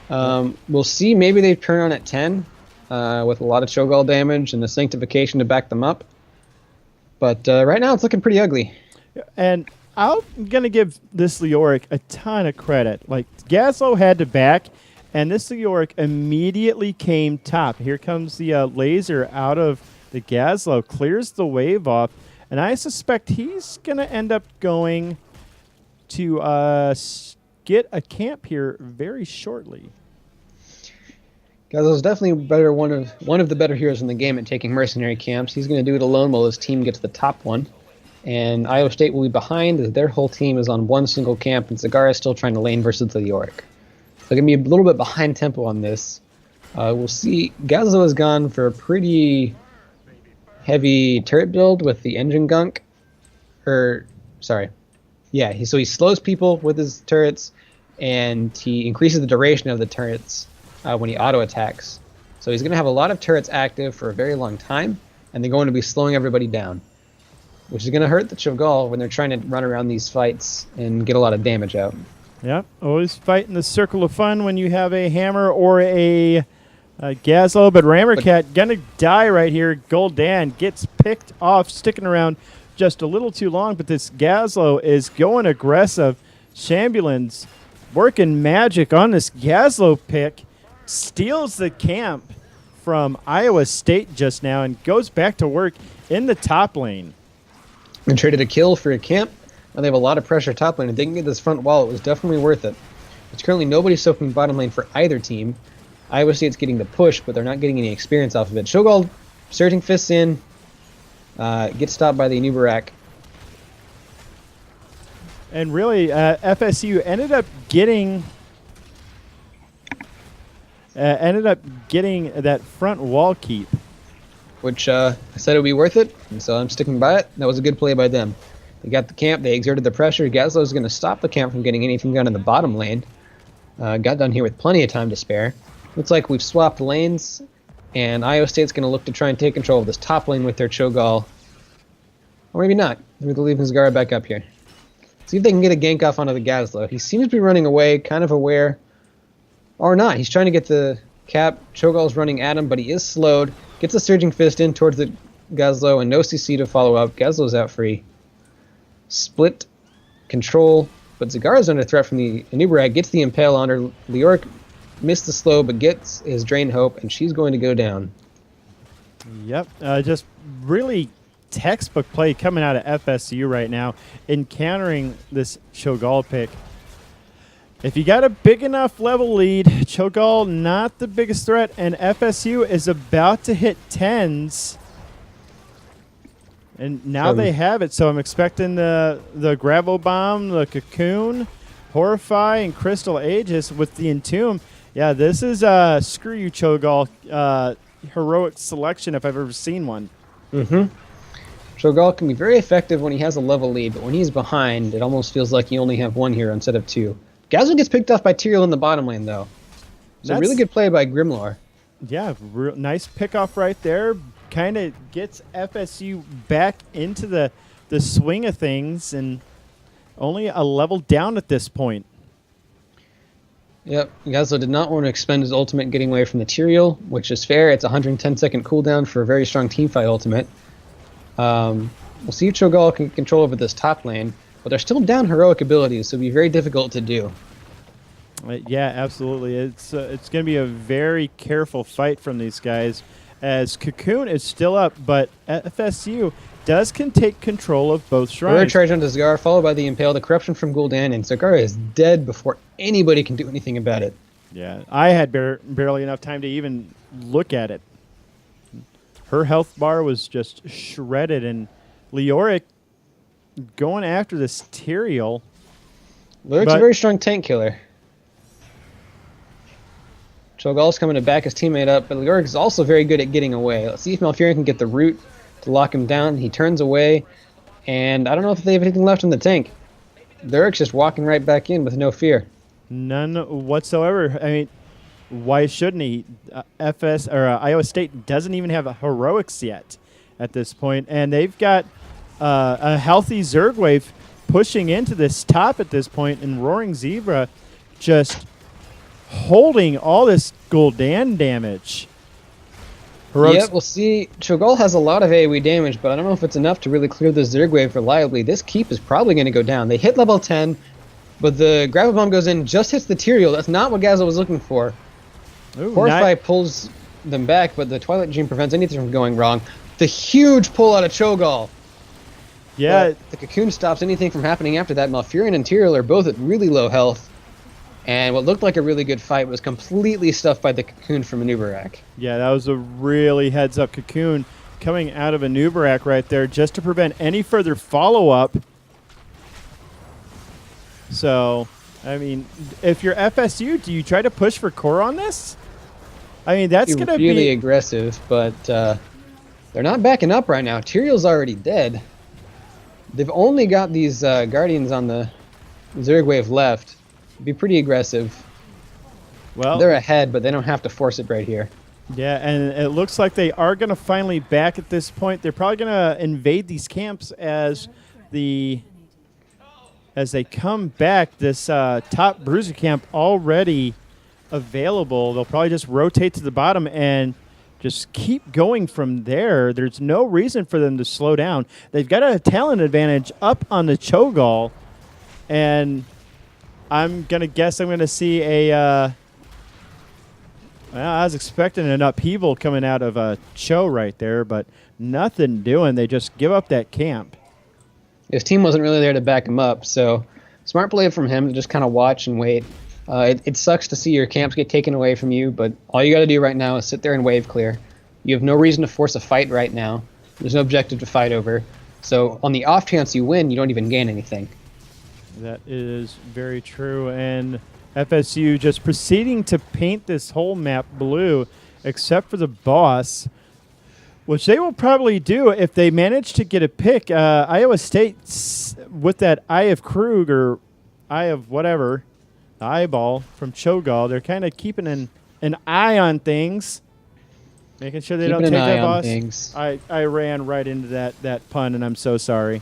We'll see, maybe they turn on at 10 with a lot of Cho'Gall damage and the sanctification to back them up. But right now it's looking pretty ugly. And I'm going to give this Leoric a ton of credit. Gazlo had to back, and this Leoric immediately came top. Here comes the laser out of the Gazlo, clears the wave off, And I suspect he's going to end up going to get a camp here very shortly. Gazo's definitely better, one of the better heroes in the game at taking mercenary camps. He's going to do it alone while his team gets the top one. And Iowa State will be behind as their whole team is on one single camp, and Zagara is still trying to lane versus the Yorick. So they're going to be a little bit behind tempo on this. We'll see. Gazo has gone for a pretty heavy turret build with the engine gunk. So he slows people with his turrets, and he increases the duration of the turrets when he auto-attacks. So he's going to have a lot of turrets active for a very long time, and they're going to be slowing everybody down, which is going to hurt the Cho'Gall when they're trying to run around these fights and get a lot of damage out. Yep, always fight in the circle of fun when you have a hammer or a Gazlo, but Rammercat gonna die right here. Gul'dan gets picked off, sticking around just a little too long, but this Gazlo is going aggressive. Shambulans working magic on this Gazlo pick, steals the camp from Iowa State just now and goes back to work in the top lane. And traded a kill for a camp. Now they have a lot of pressure top lane. If they can get this front wall, it was definitely worth it. There's currently nobody soaking bottom lane for either team. Iowa State's getting the push, but they're not getting any experience off of it. Cho'Gall surging fists in, gets stopped by the Anubarak. And really, FSU ended up getting that front wall keep, which I said it would be worth it, and so I'm sticking by it. That was a good play by them. They got the camp, they exerted the pressure. Gazlo is going to stop the camp from getting anything done in the bottom lane. Got done here with plenty of time to spare. Looks like we've swapped lanes, and Iowa State's going to look to try and take control of this top lane with their Cho'Gall. Or maybe not. Maybe they'll leave Zagara back up here. See if they can get a gank off onto the Gazlo. He seems to be running away, kind of aware. Or not. He's trying to get the cap. Cho'Gall's running at him, but he is slowed. Gets a Surging Fist in towards the Gazlo, and no CC to follow up. Gazlo's out free. Split control, but Zagara's under threat from the Anubarak. Gets the Impale on her. Leoric missed the slow, but gets his Drain Hope, and she's going to go down. Yep, just really textbook play coming out of FSU right now, encountering this Cho'Gall pick. If you got a big enough level lead, Cho'Gall not the biggest threat, and FSU is about to hit 10s. And now they have it, so I'm expecting the Gravel Bomb, the Cocoon, Horrify, and Crystal Aegis with the Entomb. Yeah, this is screw you, Cho'Gall. Heroic selection if I've ever seen one. Mm-hmm. Cho'Gall can be very effective when he has a level lead, but when he's behind, it almost feels like you only have one hero instead of two. Gazlo gets picked off by Tyrael in the bottom lane, though. So really good play by Grimlor. Yeah, nice pickoff right there. Kind of gets FSU back into the swing of things, and only a level down at this point. Yep, Gazlo did not want to expend his ultimate getting away from the Tyrael, which is fair. It's a 110-second cooldown for a very strong teamfight ultimate. We'll see if Cho'Gall can control over this top lane, but they're still down heroic abilities, so it'll be very difficult to do. Yeah, absolutely. It's going to be a very careful fight from these guys, as Cocoon is still up, but FSU can take control of both shrines. Charge onto Zagara, followed by the Impale, the corruption from Gul'dan, and Zagara is dead before anybody can do anything about it. Yeah, I had barely enough time to even look at it. Her health bar was just shredded, and Leoric going after this Tyrael. Leoric's a very strong tank killer. Cho'Gall's coming to back his teammate up, but Leoric is also very good at getting away. Let's see if Malfurion can get the root to lock him down. He turns away, and I don't know if they have anything left in the tank. Leoric's just walking right back in with no fear. None whatsoever. I mean, why shouldn't he? Iowa State doesn't even have a heroics yet at this point, and they've got a healthy Zergwave pushing into this top at this point, and Roaring Zebra just holding all this Gul'dan damage. Yeah, we'll see. Cho'Gall has a lot of AoE damage, but I don't know if it's enough to really clear the Zergwave reliably. This keep is probably going to go down. They hit level 10, but the Gravel Bomb goes in, just hits the Tyrael. That's not what Gazlo was looking for. Horrify pulls them back, but the Twilight Gene prevents anything from going wrong. The huge pull out of Cho'Gall. Yeah. But the cocoon stops anything from happening after that. Malfurion and Tyrael are both at really low health. And what looked like a really good fight was completely stuffed by the cocoon from Anubarak. Yeah, that was a really heads-up cocoon coming out of Anubarak right there just to prevent any further follow-up. So, I mean, if you're FSU, do you try to push for core on this? I mean, that's going to be really aggressive, but they're not backing up right now. Tyrael's already dead. They've only got these Guardians on the Zerg wave left. Be pretty aggressive. Well, they're ahead, but they don't have to force it right here. Yeah, and it looks like they are going to finally back at this point. They're probably going to invade these camps as they come back. This top bruiser camp already available. They'll probably just rotate to the bottom and just keep going from there. There's no reason for them to slow down. They've got a talent advantage up on the Cho'Gall, and I'm going to guess I'm going to see a well, I was expecting an upheaval coming out of Cho right there, but nothing doing. They just give up that camp. His team wasn't really there to back him up, so smart play from him to just kind of watch and wait. It sucks to see your camps get taken away from you, but all you got to do right now is sit there and wave clear. You have no reason to force a fight right now. There's no objective to fight over. So on the off chance you win, you don't even gain anything. That is very true, and FSU just proceeding to paint this whole map blue, except for the boss, which they will probably do if they manage to get a pick. Iowa State, with that Eye of Krug or Eye of whatever, the eyeball from Cho'Gall, they're kind of keeping an eye on things, making sure they don't take that boss. Things. I ran right into that pun, and I'm so sorry.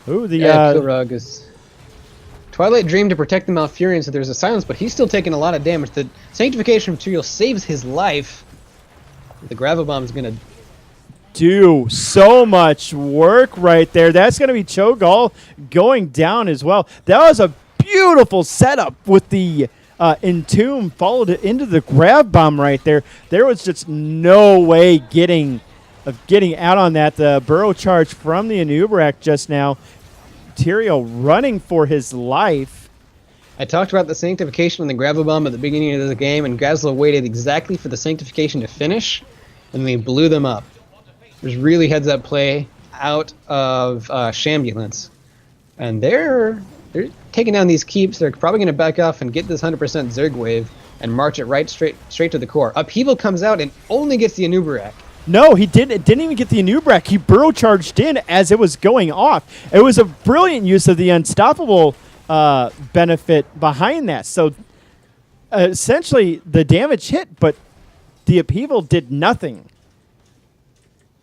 Ooh, the Krug is Twilight Dream to protect the Malfurion, so there's a silence, but he's still taking a lot of damage. The Sanctification material saves his life. The Gravel Bomb is going to do so much work right there. That's going to be Cho'Gall going down as well. That was a beautiful setup with the Entomb, followed it into the Grav Bomb right there. There was just no way getting out on that. The burrow charge from the Anubarak just now. Tyrael running for his life. I talked about the Sanctification and the Gravel Bomb at the beginning of the game, and Gazlo waited exactly for the Sanctification to finish, and they blew them up. There's really heads-up play out of Shambulance. And they're taking down these keeps. They're probably going to back off and get this 100% Zerg wave and march it right straight to the core. Upheaval comes out and only gets the Anubarak. No, he didn't even get the Anubarak. He burrow charged in as it was going off. It was a brilliant use of the Unstoppable benefit behind that. So essentially the damage hit, but the Upheaval did nothing.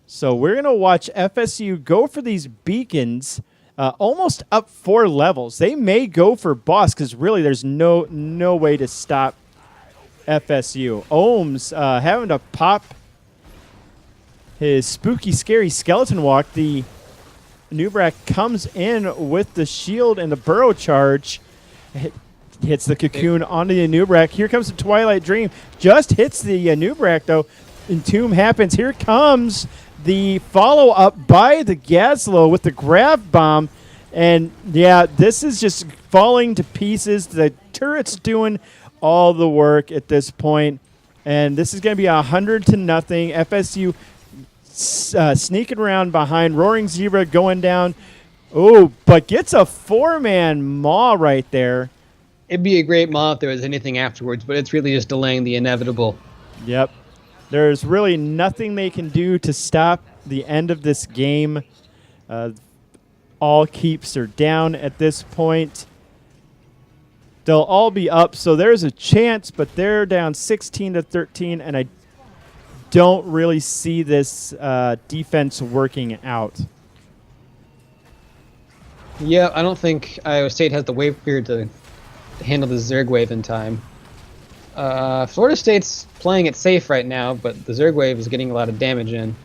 So we're going to watch FSU go for these beacons almost up 4 levels. They may go for boss because really there's no way to stop FSU. Ohms having to pop his spooky, scary skeleton walk. The Anubarak comes in with the shield and the burrow charge. Hits the cocoon onto the Anubarak. Here comes the Twilight Dream. Just hits the Anubarak, though. Entomb happens. Here comes the follow-up by the Gazlo with the Grav Bomb. And, yeah, this is just falling to pieces. The turret's doing all the work at this point. And this is going to be 100-0. FSU sneaking around behind. Roaring Zebra going down. Oh, but gets a 4-man maw right there. It'd be a great maw if there was anything afterwards, but it's really just delaying the inevitable. Yep. There's really nothing they can do to stop the end of this game. All keeps are down at this point. They'll all be up, so there's a chance, but they're down 16-13, and I don't really see this defense working out. Yeah, I don't think Iowa State has the wave clear to handle the Zerg wave in time. Florida State's playing it safe right now, but the Zerg wave is getting a lot of damage in.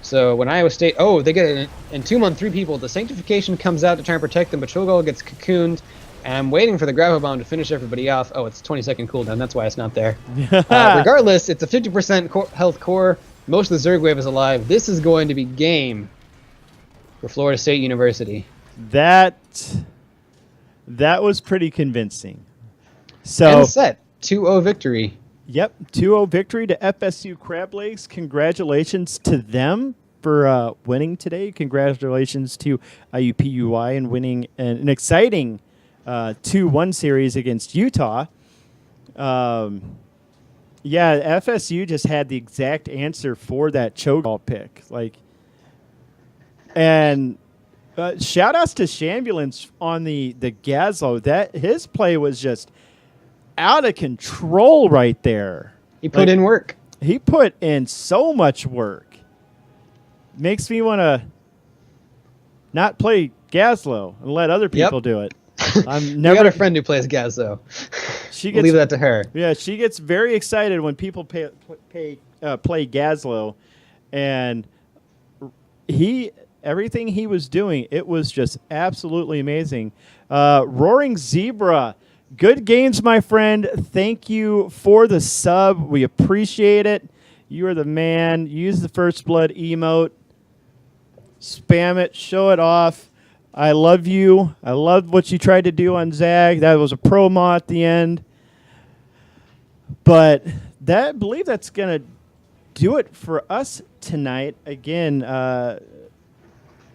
So when Iowa State, they get an Entomb on 3 people. The Sanctification comes out to try and protect them, but Cho'Gall gets cocooned. And I'm waiting for the Gravel Bomb to finish everybody off. Oh, it's 20-second cooldown. That's why it's not there. Regardless, it's a 50% health core. Most of the Zerg wave is alive. This is going to be game. for Florida State University. That was pretty convincing. So And the set, 2-0 victory. Yep, 2-0 victory to FSU Crab Legs. Congratulations to them for winning today. Congratulations to IUPUI and winning an exciting 2-1 series against Utah. Yeah, FSU just had the exact answer for that choke ball pick. And shout outs to Shambulance on the Gazlo. That his play was just out of control right there. He put in work. He put in so much work. Makes me want to not play Gazlo and let other people do it. I'm never. We got a friend who plays Gazzo. We'll leave that to her. Yeah, she gets very excited when people play Gazlo, and everything he was doing, it was just absolutely amazing. Roaring Zebra. Good games, my friend. Thank you for the sub. We appreciate it. You are the man. Use the First Blood emote. Spam it. Show it off. I love you. I love what you tried to do on Zag. That was a promo at the end. But I believe that's going to do it for us tonight. Again,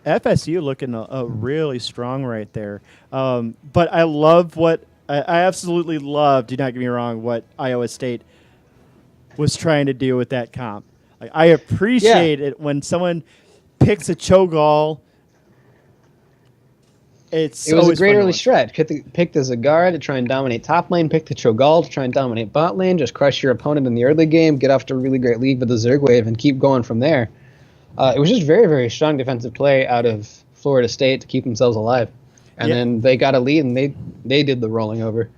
FSU looking really strong right there. But I love I absolutely love, do not get me wrong, what Iowa State was trying to do with that comp. I appreciate it when someone picks a Cho'Gall. It was a great early stretch. Pick the Zagara to try and dominate top lane. Pick the Cho'Gall to try and dominate bot lane. Just crush your opponent in the early game. Get off to a really great lead with the Zerg wave and keep going from there. It was just very, very strong defensive play out of Florida State to keep themselves alive. And then they got a lead, and they did the rolling over.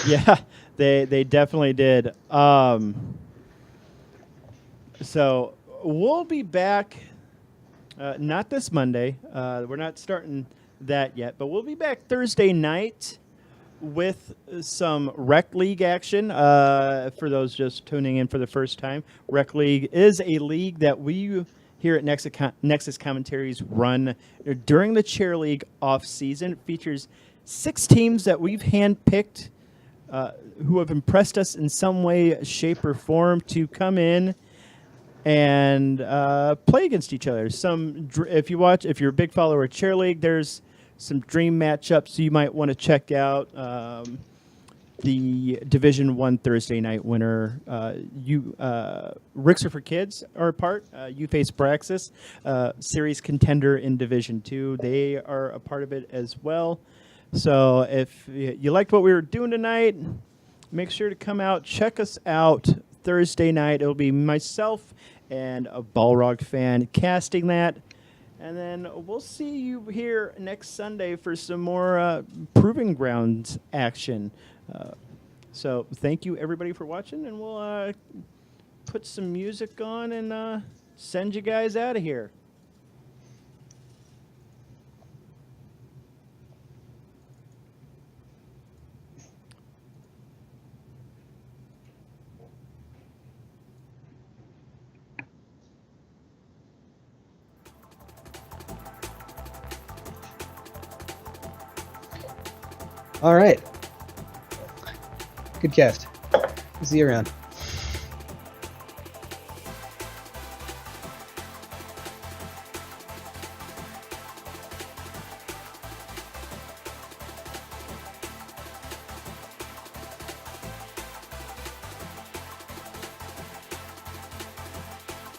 Yeah, they definitely did. So we'll be back, not this Monday. We're not starting that yet, but we'll be back Thursday night with some Rec League action. For those just tuning in for the first time, Rec League is a league that we here at Nexus Commentaries run during the Chair League off-season. It features 6 teams that we've handpicked who have impressed us in some way, shape, or form to come in and play against each other. If you're a big follower of Chair League, there's some dream matchups you might want to check out. The Division 1 Thursday night winner, Rixer for Kids are a part. You face Braxis, series contender in Division 2. They are a part of it as well. So if you liked what we were doing tonight, make sure to come out, check us out Thursday night. It'll be myself and a Balrog fan casting that. And then we'll see you here next Sunday for some more Proving Grounds action. So thank you, everybody, for watching, and we'll put some music on and send you guys out of here. All right. Good cast. See you around.